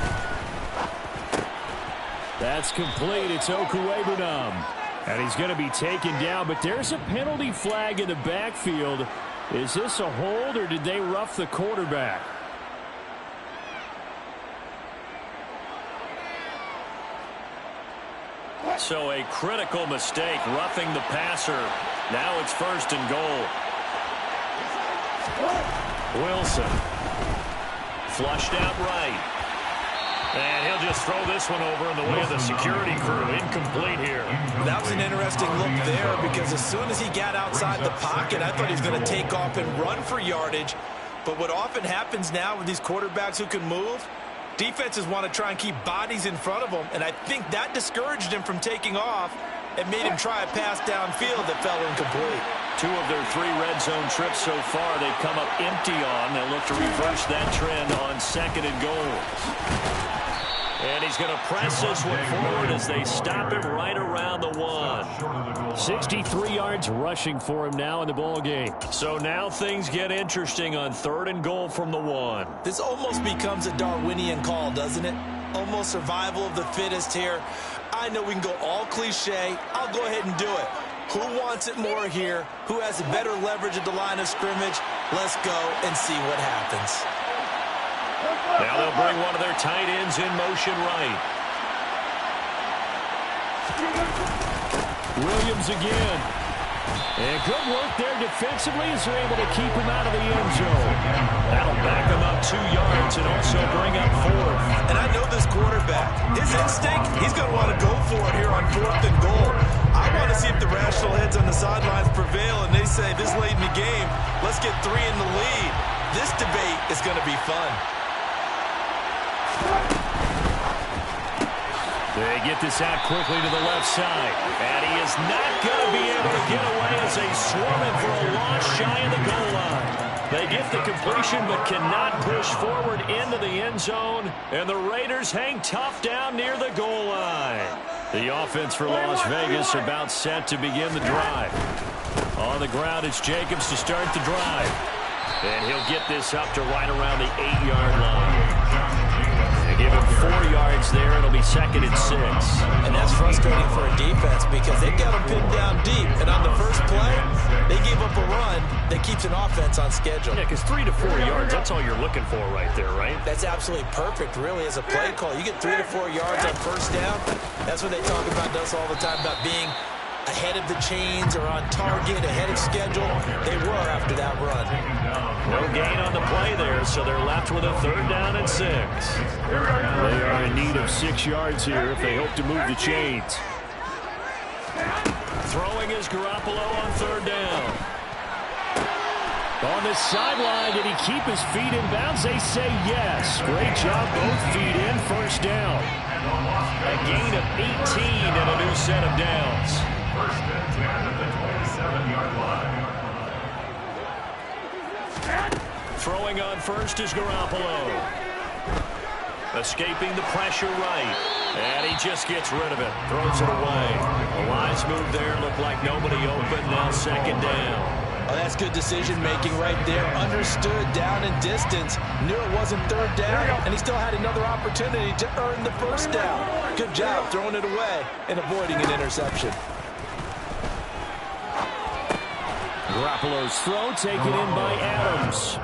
That's complete. It's Okuwebunam. And he's going to be taken down, but there's a penalty flag in the backfield. Is this a hold, or did they rough the quarterback? So a critical mistake, roughing the passer. Now it's first and goal. Wilson. Flushed out right. And he'll just throw this one over in the way of the security crew. Incomplete here. That was an interesting look there because as soon as he got outside the pocket, I thought he was going to take off and run for yardage. But what often happens now with these quarterbacks who can move, defenses want to try and keep bodies in front of them, and I think that discouraged him from taking off and made him try a pass downfield that fell incomplete. 2 of their 3 red zone trips so far they've come up empty on. They'll look to reverse that trend on second and goals. And he's going to press this one forward as they stop him right around the 1. 63 yards rushing for him now in the ball game. So now things get interesting on third and goal from the 1. This almost becomes a Darwinian call, doesn't it? Almost survival of the fittest here. I know we can go all cliche. I'll go ahead and do it. Who wants it more here? Who has a better leverage at the line of scrimmage? Let's go and see what happens. Now they'll bring one of their tight ends in motion right. Williams again. And good work there defensively as they're able to keep him out of the end zone. That'll back him up 2 yards and also bring up 4th. And I know this quarterback. His instinct, he's going to want to go for it here on 4th and goal. I want to see if the rational heads on the sidelines prevail and they say this late in the game, let's get 3 in the lead. This debate is going to be fun. They get this out quickly to the left side. And he is not going to be able to get away as they swarm him for a loss shy of the goal line. They get the completion but cannot push forward into the end zone. And the Raiders hang tough down near the goal line. The offense for Las Vegas about set to begin the drive. On the ground, it's Jacobs to start the drive. And he'll get this up to right around the 8-yard line. Give him 4 yards there. It'll be second and 6. And that's frustrating for a defense because they got him pinned down deep. And on the first play, they gave up a run that keeps an offense on schedule. Yeah, because 3 to 4 yards, that's all you're looking for right there, right? That's absolutely perfect, really, as a play call. You get 3 to 4 yards on first down. That's what they talk about us all the time, about being ahead of the chains or on target, ahead of schedule. They were after that run. No gain on the play there, so they're left with a 3rd down and 6. They are in need of 6 yards here if they hope to move the chains. Throwing is Garoppolo on 3rd down. On the sideline, did he keep his feet in bounds? They say yes. Great job, both feet in, 1st down. A gain of 18 and a new set of downs. 1st and 10 at the 27-yard line. Throwing on first is Garoppolo. Escaping the pressure right. And he just gets rid of it. Throws it away. A wise move there. Looked like nobody open. Now 2nd down. Oh, that's good decision-making right there. Understood down and distance. Knew it wasn't 3rd down, and he still had another opportunity to earn the 1st down. Good job throwing it away and avoiding an interception. Garoppolo's throw taken in by Adams.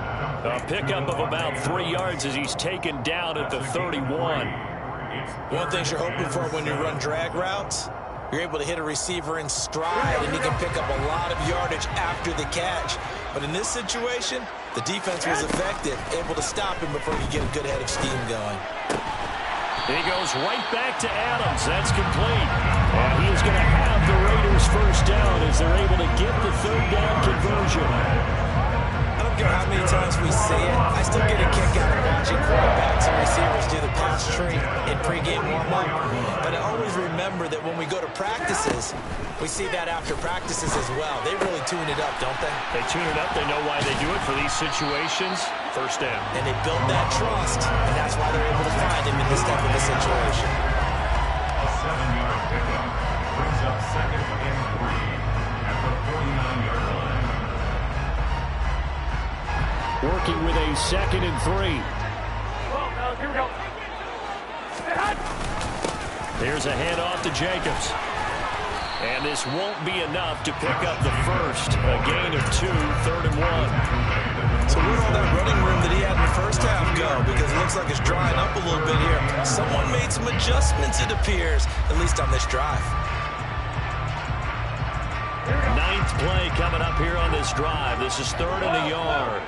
A pickup of about 3 yards as he's taken down at the 31. One thing you're hoping for when you run drag routes, You're able to hit a receiver in stride, and he can pick up a lot of yardage after the catch. But in this situation, the defense was effective, able to stop him before he get a good head of steam going. He goes right back to Adams. That's complete. And he is going to have the Raiders first down as they're able to get the third down conversion. I don't care how many times we see it, I still get a kick out of watching quarterbacks and receivers do the pass tree in pregame warm-up. But I always remember that when we go to practices, we see that after practices as well. They really tune it up, don't they? They tune it up. They know why they do it for these situations. First down. And they build that trust, and that's why they're able to find him in this type of a situation. A 7-yard pickup brings up 2nd and 3 at the 49-yard line. Working with a 2nd and 3. Here we go. There's a handoff to Jacobs. And this won't be enough to pick up the first. A gain of 2, 3rd and 1. So where'd all that running room that he had in the first half go? Because it looks like it's drying up a little bit here. Someone made some adjustments, it appears, at least on this drive. 9th play coming up here on this drive. This is 3rd and a yard.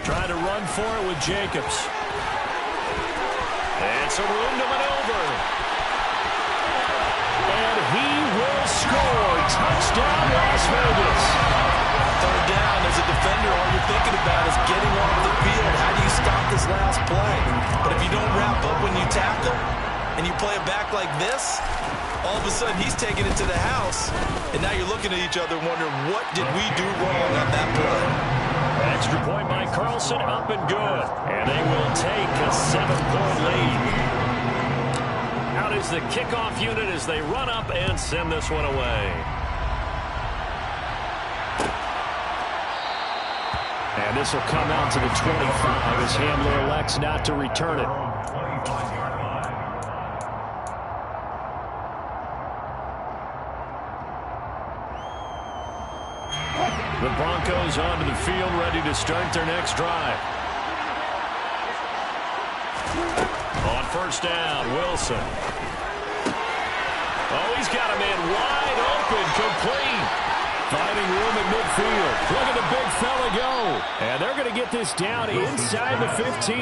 Trying to run for it with Jacobs. And some room to maneuver. And he will score. Touchdown, Las Vegas. Third down, as a defender, all you're thinking about is getting off the field. How do you stop this last play? But if you don't wrap up when you tackle and you play it back like this, all of a sudden he's taking it to the house, and now you're looking at each other wondering, what did we do wrong on that play? Extra point by Carlson, up and good. And they will take a 7-point lead. Out is the kickoff unit as they run up and send this one away. And this will come out to the 25 as Hamler elects not to return it. The Broncos onto the field, ready to start their next drive. On first down, Wilson. Oh, he's got a man wide open, complete. Finding room in midfield. Look at the big fella go. And they're going to get this down inside the 15.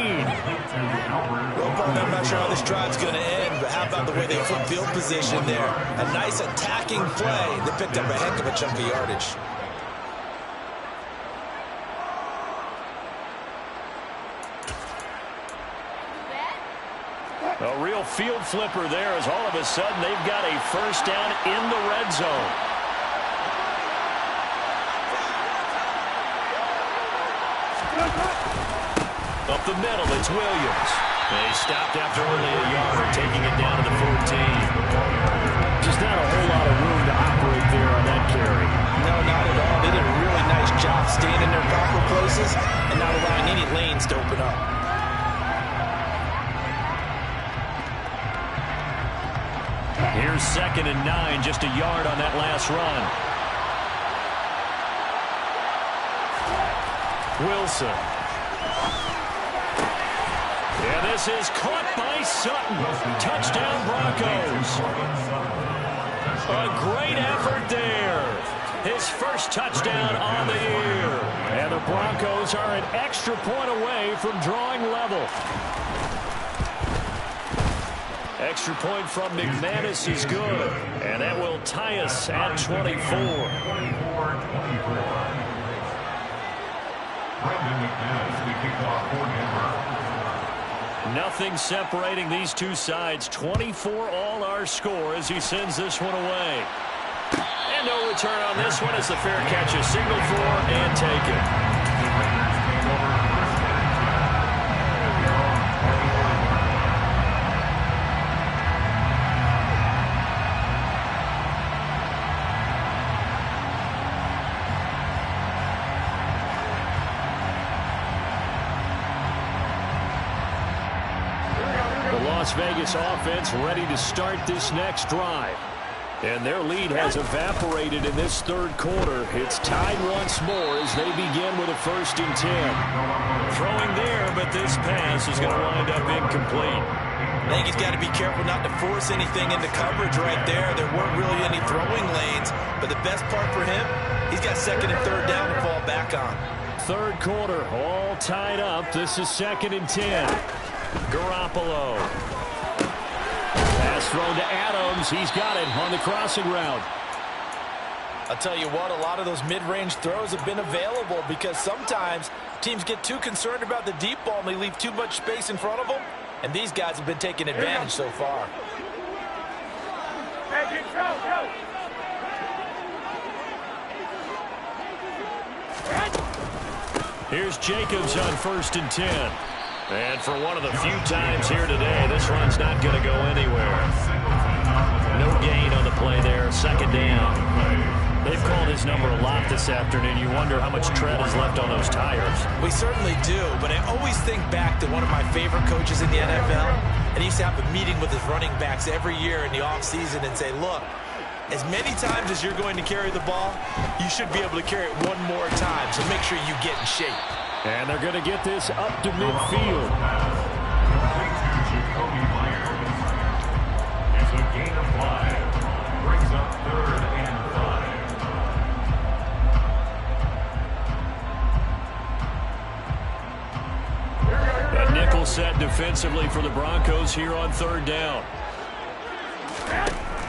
Well, Paul, I'm not sure how this drive's going to end, but how about the way they flip field position there? A nice attacking play that picked up a heck of a chunk of yardage. A real field flipper there as all of a sudden they've got a first down in the red zone. Up the middle, it's Williams. They stopped after only a yard, taking it down to the 14. Just not a whole lot of room to operate there on that carry. No, not at all. They did a really nice job staying in their proper places and not allowing any lanes to open up. Here's 2nd and 9, just a yard on that last run. Wilson. And this is caught by Sutton. Touchdown, Broncos. A great effort there. His first touchdown on the year. And the Broncos are an extra point away from drawing level. Extra point from McManus is good. And that will tie us at 24. 24-24. Brendan McManus, the kickoff coordinator. Nothing separating these two sides. 24 all our score as he sends this one away. And no return on this one as the fair catch is signaled for and taken. Las Vegas offense ready to start this next drive. And their lead has evaporated in this third quarter. It's tied once more as they begin with a 1st and 10. Throwing there, but this pass is going to wind up incomplete. I think he's got to be careful not to force anything into coverage right there. There weren't really any throwing lanes, but the best part for him, he's got second and third down to fall back on. Third quarter, all tied up. This is 2nd and 10. Garoppolo. Pass thrown to Adams. He's got it on the crossing route. I'll tell you what, a lot of those mid-range throws have been available because sometimes teams get too concerned about the deep ball and they leave too much space in front of them, and these guys have been taking advantage so far. Here's Jacobs on 1st and 10. And for one of the few times here today, this run's not going to go anywhere. No gain on the play there, 2nd down. They've called his number a lot this afternoon. You wonder how much tread is left on those tires. We certainly do, but I always think back to one of my favorite coaches in the NFL, and he used to have a meeting with his running backs every year in the offseason and say, look, as many times as you're going to carry the ball, you should be able to carry it one more time, so make sure you get in shape. And they're going to get this up to midfield. It's a gain of 5. Brings up 3rd and 5. A nickel set defensively for the Broncos here on 3rd down.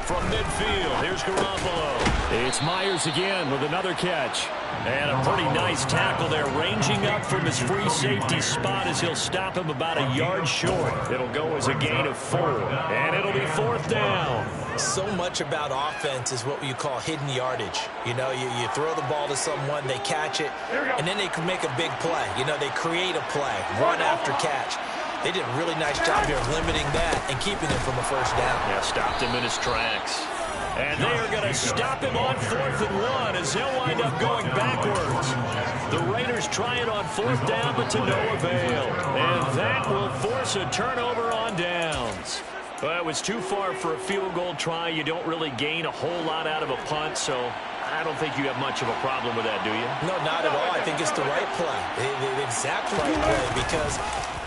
From midfield, here's Garoppolo. It's Myers again with another catch. And a pretty nice tackle there, ranging up from his free safety spot as he'll stop him about a yard short. It'll go as a gain of 4, and it'll be 4th down. So much about offense is what you call hidden yardage. You know, you throw the ball to someone, they catch it, and then they can make a big play. You know, they create a play, run after catch. They did a really nice job here of limiting that and keeping him from a 1st down. Yeah, stopped him in his tracks. And they are going to stop him on 4th and 1 as he'll wind up going backwards. The Raiders try it on 4th down, but to no avail. And that will force a turnover on downs. Well, it was too far for a field goal try. You don't really gain a whole lot out of a punt, so I don't think you have much of a problem with that, do you? No, not at all. I think it's the right play, the exact right play, because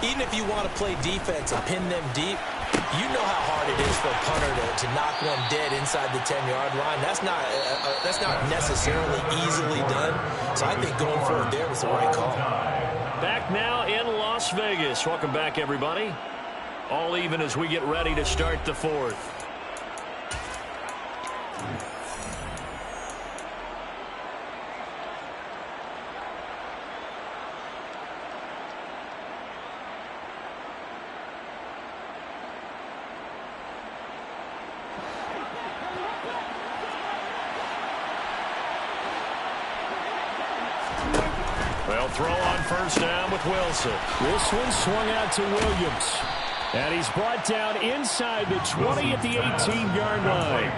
even if you want to play defense and pin them deep, you know how hard it is for a punter to knock one dead inside the 10-yard line. That's not necessarily easily done. So I think going forward there was the right call. Back now in Las Vegas. Welcome back, everybody. All even as we get ready to start the 4th. They'll throw on 1st down with Wilson. This one swung out to Williams. And he's brought down inside the 20 at the 18-yard line.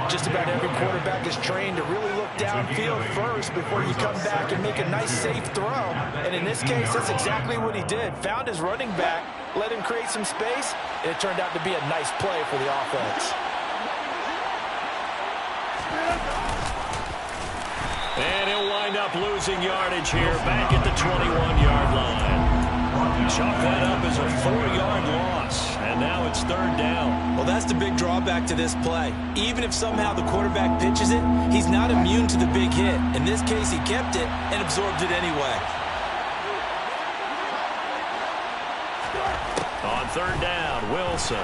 Just about every quarterback is trained to really look downfield first before you come back and make a nice, safe throw. And in this case, that's exactly what he did. Found his running back, let him create some space, and it turned out to be a nice play for the offense. And he'll wind up losing yardage here back at the 21-yard line. Chalk that up as a 4-yard loss, and now it's 3rd down. Well, that's the big drawback to this play. Even if somehow the quarterback pitches it, he's not immune to the big hit. In this case, he kept it and absorbed it anyway. On 3rd down, Wilson.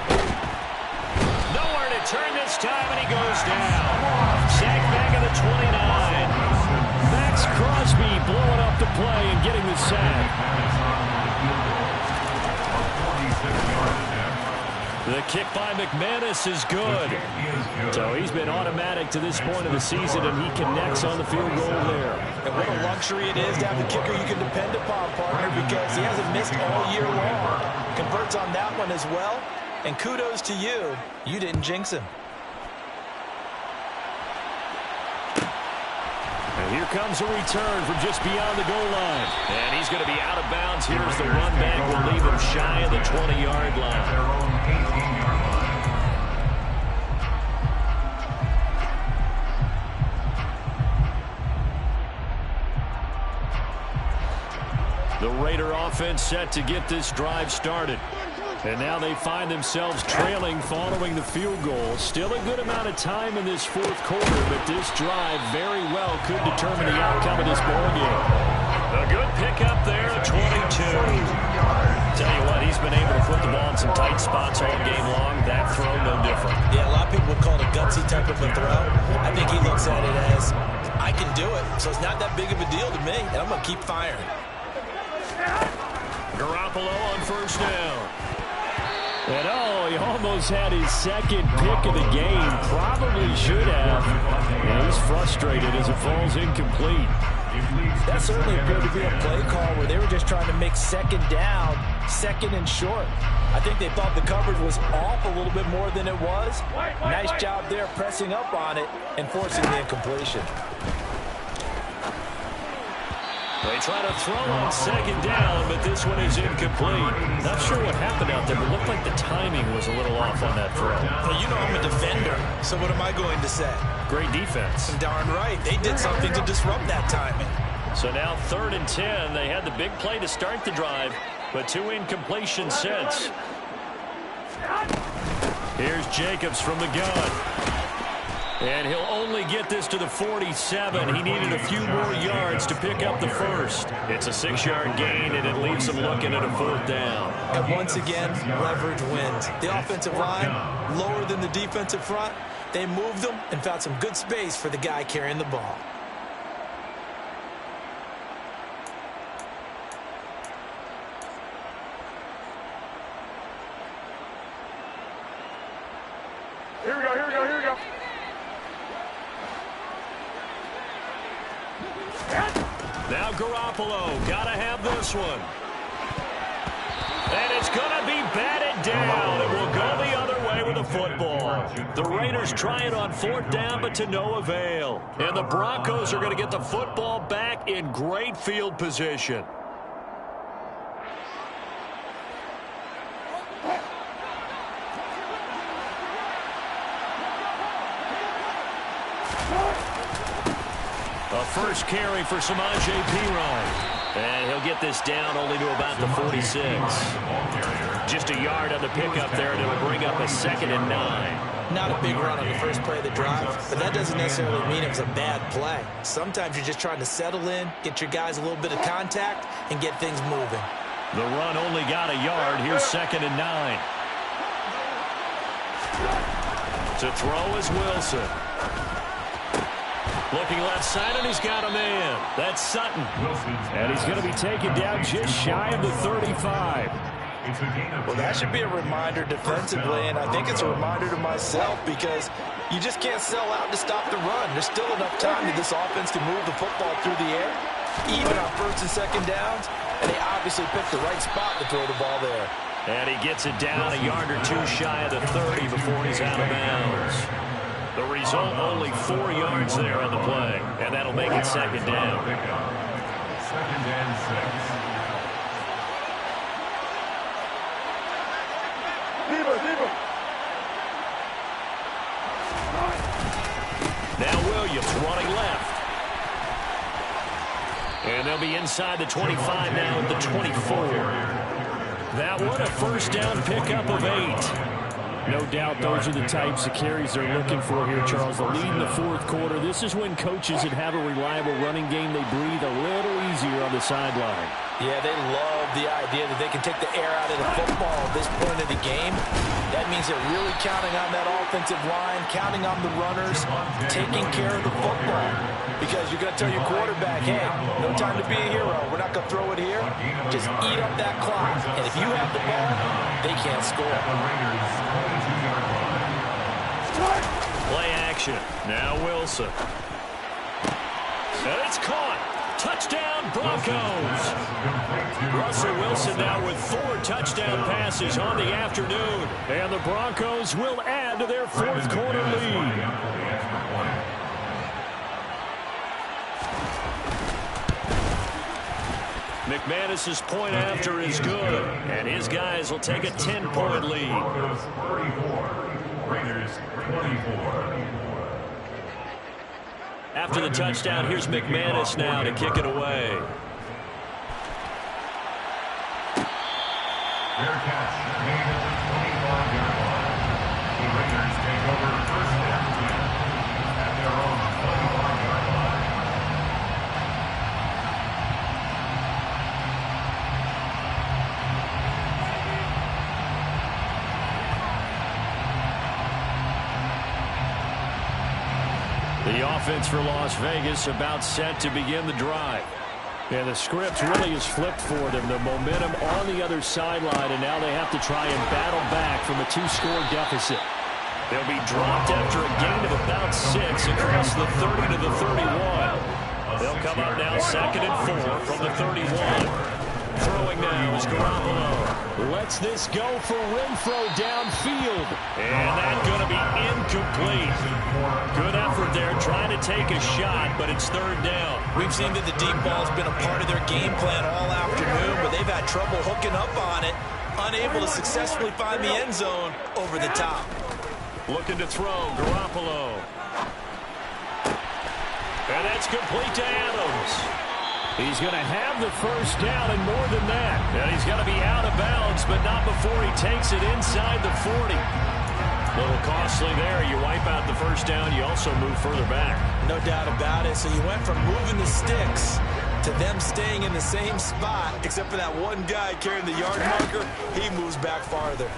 Nowhere to turn this time, and he goes down. Sacked back at the 29. Max Crosby blowing up the play and getting the sack. The kick by McManus is good. So he's been automatic to this point of the season, and he connects on the field goal there. And what a luxury it is to have a kicker you can depend upon, partner, because he hasn't missed all year long. Converts on that one as well. And kudos to you. You didn't jinx him. And here comes a return from just beyond the goal line. And he's going to be out of bounds. Here's the run back. Will leave him shy of the 20-yard line. The Raider offense set to get this drive started. And now they find themselves trailing following the field goal. Still a good amount of time in this fourth quarter, but this drive very well could determine the outcome of this ball game. A good pickup there at 22. Tell you what, he's been able to put the ball in some tight spots all game long. That throw, no different. Yeah, a lot of people would call it a gutsy type of a throw. I think he looks at it as, I can do it, so it's not that big of a deal to me, and I'm going to keep firing. Garoppolo on first down. And he almost had his second pick of the game. Probably should have. And he's frustrated as it falls incomplete. That certainly appeared to be a play call where they were just trying to make second down, second and short. I think they thought the coverage was off a little bit more than it was. Nice job there pressing up on it and forcing the incompletion. They try to throw on second down, but this one is incomplete. Not sure what happened out there, but it looked like the timing was a little off on that throw. Well, you know I'm a defender, so what am I going to say? Great defense. Darn right. They did something to disrupt that timing. So now 3rd and 10. They had the big play to start the drive, but 2 incompletions since. Here's Jacobs from the gun. And he'll only get this to the 47. He needed a few more yards to pick up the first. It's a 6-yard gain, and it leaves him looking at a 4th down. And once again, leverage wins. The offensive line, lower than the defensive front. They moved them and found some good space for the guy carrying the ball. Here we go, here we go, here we go. Now Garoppolo, gotta have this one. And it's gonna be batted down. It will go the other way with the football. The Raiders try it on 4th down, but to no avail. And the Broncos are gonna get the football back in great field position. A first carry for Samaje Perine. And he'll get this down only to about the 46. Just a yard on the pickup there, and it'll bring up a 2nd and 9. Not a big run on the first play of the drive, but that doesn't necessarily mean it was a bad play. Sometimes you're just trying to settle in, get your guys a little bit of contact, and get things moving. The run only got a yard. Here's 2nd and 9. To throw is Wilson. Looking left side, and he's got a man. That's Sutton. And he's going to be taken down just shy of the 35. Well, that should be a reminder defensively, and I think it's a reminder to myself because you just can't sell out to stop the run. There's still enough time that this offense can move the football through the air, even on 1st and 2nd downs, and they obviously picked the right spot to throw the ball there. And he gets it down a yard or 2 shy of the 30 before he's out of bounds. The result, only 4 yards there on the play, and that'll make it 2nd down. 2nd and 6. Now Williams running left. And they'll be inside the 25 now at the 24. That one a first down pickup of 8. No doubt those are the types of carries they're looking for here, Charles. The lead in the 4th quarter. This is when coaches that have a reliable running game, they breathe a little easier on the sideline. Yeah, they love the idea that they can take the air out of the football at this point of the game. That means they're really counting on that offensive line, counting on the runners, taking care of the football. Because you're going to tell your quarterback, hey, no time to be a hero. We're not going to throw it here. Just eat up that clock. And if you have the ball, they can't score. Play action. Now Wilson. And it's caught. Touchdown, Broncos. Russell Wilson now with 4 touchdown passes on the afternoon. And the Broncos will add to their 4th quarter lead. McManus's point after is good. And his guys will take a 10-point lead. Broncos 34. Raiders 24. After the touchdown, here's McManus now to kick it away. Their catch made at the 25-yard line. The Raiders take over first and 10 at their own 25-yard line. The offense for Las Vegas about set to begin the drive. And the script really is flipped for them. The momentum on the other sideline, and now they have to try and battle back from a 2-score deficit. They'll be dropped after a gain of about 6 across the 30 to the 31. They'll come up now 2nd and 4 from the 31. Throwing now is Garoppolo. Lets this go for Renfro downfield. And that's going to be incomplete. Good effort there trying to take a shot, but it's 3rd down. We've seen that the deep ball's been a part of their game plan all afternoon, but they've had trouble hooking up on it. Unable to successfully find the end zone over the top. Looking to throw, Garoppolo. And that's complete to Adams. He's going to have the 1st down and more than that. And he's going to be out of bounds, but not before he takes it inside the 40. A little costly there. You wipe out the 1st down. You also move further back. No doubt about it. So you went from moving the sticks to them staying in the same spot, except for that one guy carrying the yard marker. He moves back farther.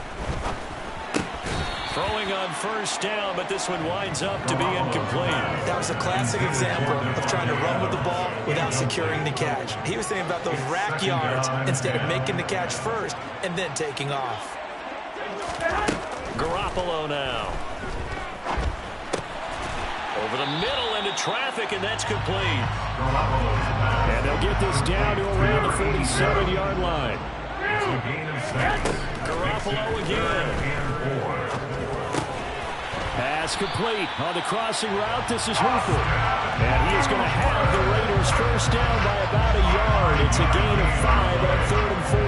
Throwing on 1st down, but this one winds up to be incomplete. That was a classic example of trying to run with the ball without securing the catch. He was thinking about those rack yards instead of making the catch first and then taking off. Garoppolo now. Over the middle into traffic, and that's complete. And they'll get this down to around the 47-yard line. Garoppolo again. Pass complete on the crossing route. This is Hooper. And he is going to have the Raiders 1st down by about a yard. It's a gain of 5 on 3rd and 4.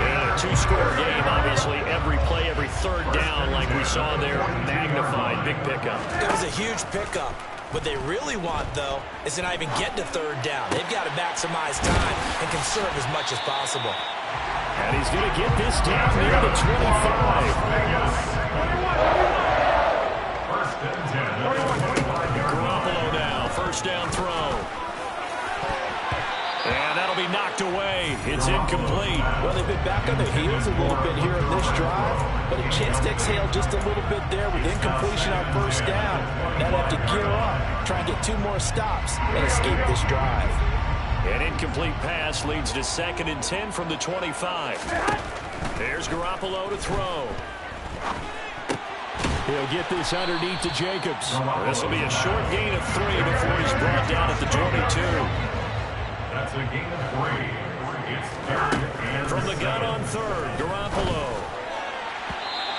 And a 2-score game, obviously every play, every 3rd down like we saw there, magnified. Big pickup. It was a huge pickup. What they really want, though, is to not even get to 3rd down. They've got to maximize time and conserve as much as possible. And he's going to get this down near the 25. Garoppolo now, 1st down throw. And that'll be knocked away. It's incomplete. Well, they've been back on their heels a little bit here in this drive, but a chance to exhale just a little bit there with incompletion on 1st down. Now they have to gear up, try and get 2 more stops and escape this drive. An incomplete pass leads to 2nd and 10 from the 25. There's Garoppolo to throw. He'll get this underneath to Jacobs. This will be a short gain of 3 before he's brought down at the 22. That's a gain of 3. It's 3rd and from the gun on 3rd, Garoppolo.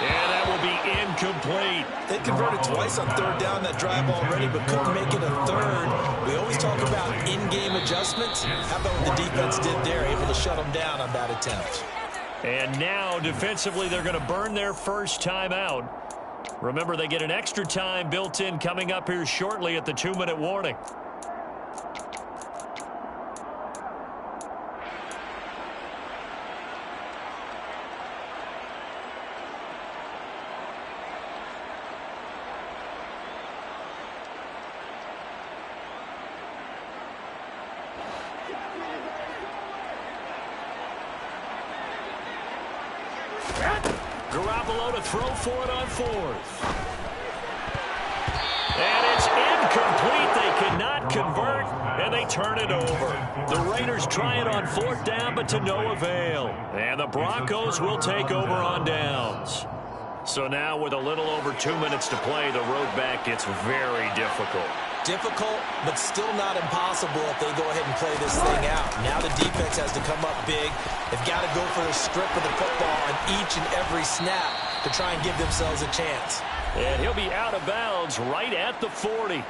And that will be incomplete. They converted twice on 3rd down that drive already, but couldn't make it a 3rd. We always talk about in-game adjustments. How about what the defense did there, able to shut them down on that attempt. And now, defensively, they're going to burn their 1st timeout. Remember, they get an extra time built in coming up here shortly at the 2-minute warning. Garoppolo to throw for it on 4th. And it's incomplete. They cannot convert, and they turn it over. The Raiders try it on 4th down, but to no avail. And the Broncos will take over on downs. So now with a little over 2 minutes to play, the road back gets very difficult. Difficult, but still not impossible if they go ahead and play this thing out. Now the defense has to come up big. They've got to go for the strip of the football on each and every snap to try and give themselves a chance. And he'll be out of bounds right at the 40.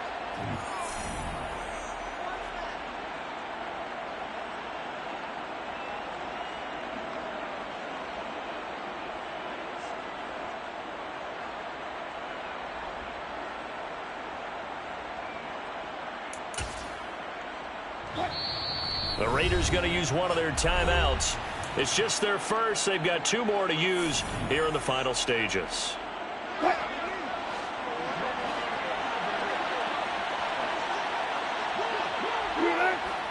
The Raiders going to use one of their timeouts. It's just their first. They've got 2 more to use here in the final stages.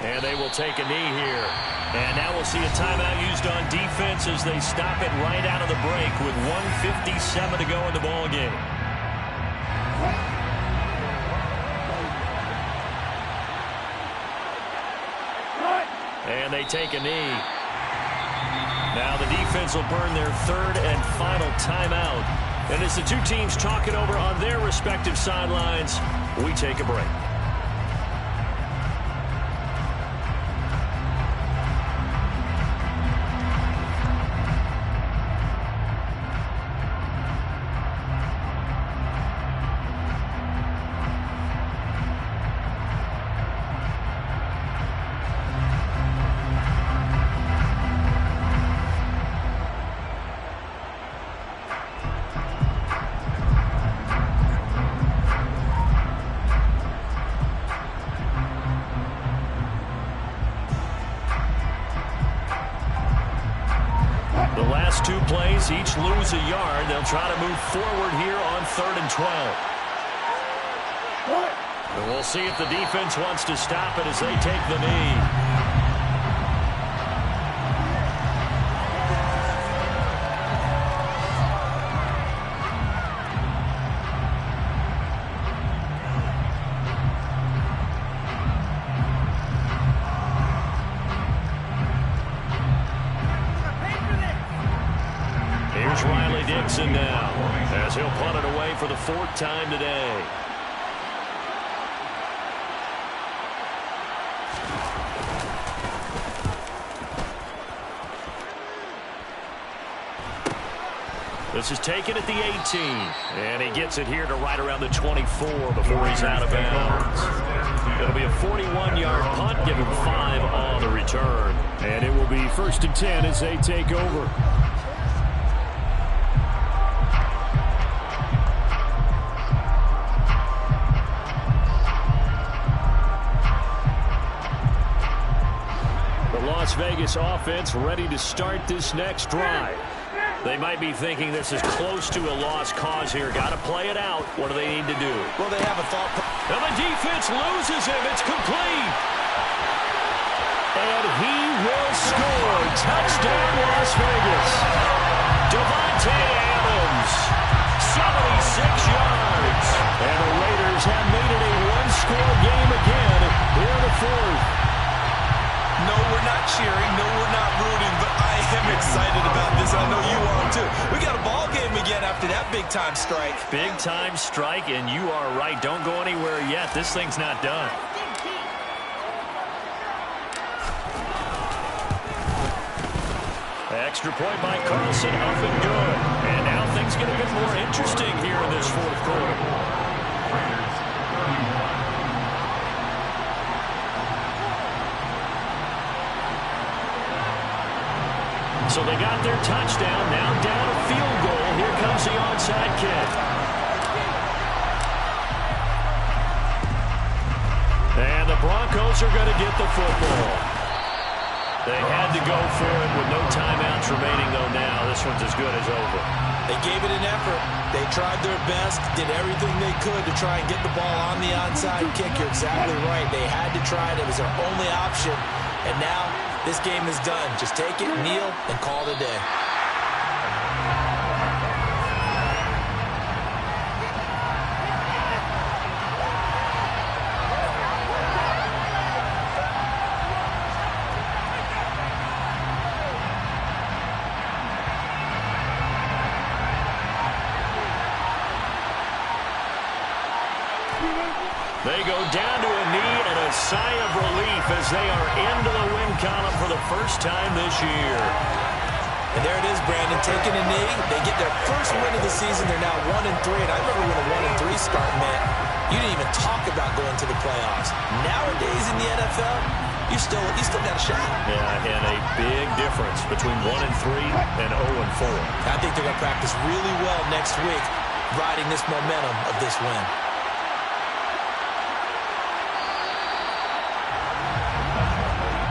And they will take a knee here. And now we'll see a timeout used on defense as they stop it right out of the break with 1:57 to go in the ball game. And they take a knee. Now the defense will burn their 3rd and final timeout. And as the 2 teams talk it over on their respective sidelines, we take a break. Each lose a yard. They'll try to move forward here on 3rd and 12. And we'll see if the defense wants to stop it as they take the knee. Now, as he'll punt it away for the 4th time today. This is taken at the 18, and he gets it here to right around the 24 before he's out of bounds. It'll be a 41-yard punt, give him 5 on the return. And it will be 1st and 10 as they take over. Las Vegas offense ready to start this next drive. They might be thinking this is close to a lost cause here. Got to play it out. What do they need to do? Well, they have a thought. And the defense loses him. It's complete. And he will score. Touchdown, Las Vegas. Devontae Adams, 76 yards. And the Raiders have made it a 1-score game again here in the 4th. No, we're not cheering. No, we're not rooting. But I am excited about this. I know you are, too. We got a ball game again after that big-time strike. Big-time strike, and you are right. Don't go anywhere yet. This thing's not done. Extra point by Carlson, up and good. And now things get a bit more interesting here in this 4th quarter. So they got their touchdown, now down a field goal. Here comes the onside kick. And the Broncos are going to get the football. They had to go for it with no timeouts remaining, though now. This one's as good as over. They gave it an effort. They tried their best, did everything they could to try and get the ball on the onside kick. You're exactly right. They had to try it. It was their only option. And now this game is done. Just take it, kneel, and call it a day. They go down to a knee and a sigh of relief as they are into the win column for the first time this year. And there it is, Brandon, taking a knee. They get their first win of the season. They're now 1-3, and I remember when a 1-3 start meant you didn't even talk about going to the playoffs. Nowadays in the NFL, you still got a shot. Yeah, and a big difference between 1-3 and 0-4. I think they're going to practice really well next week, riding this momentum of this win.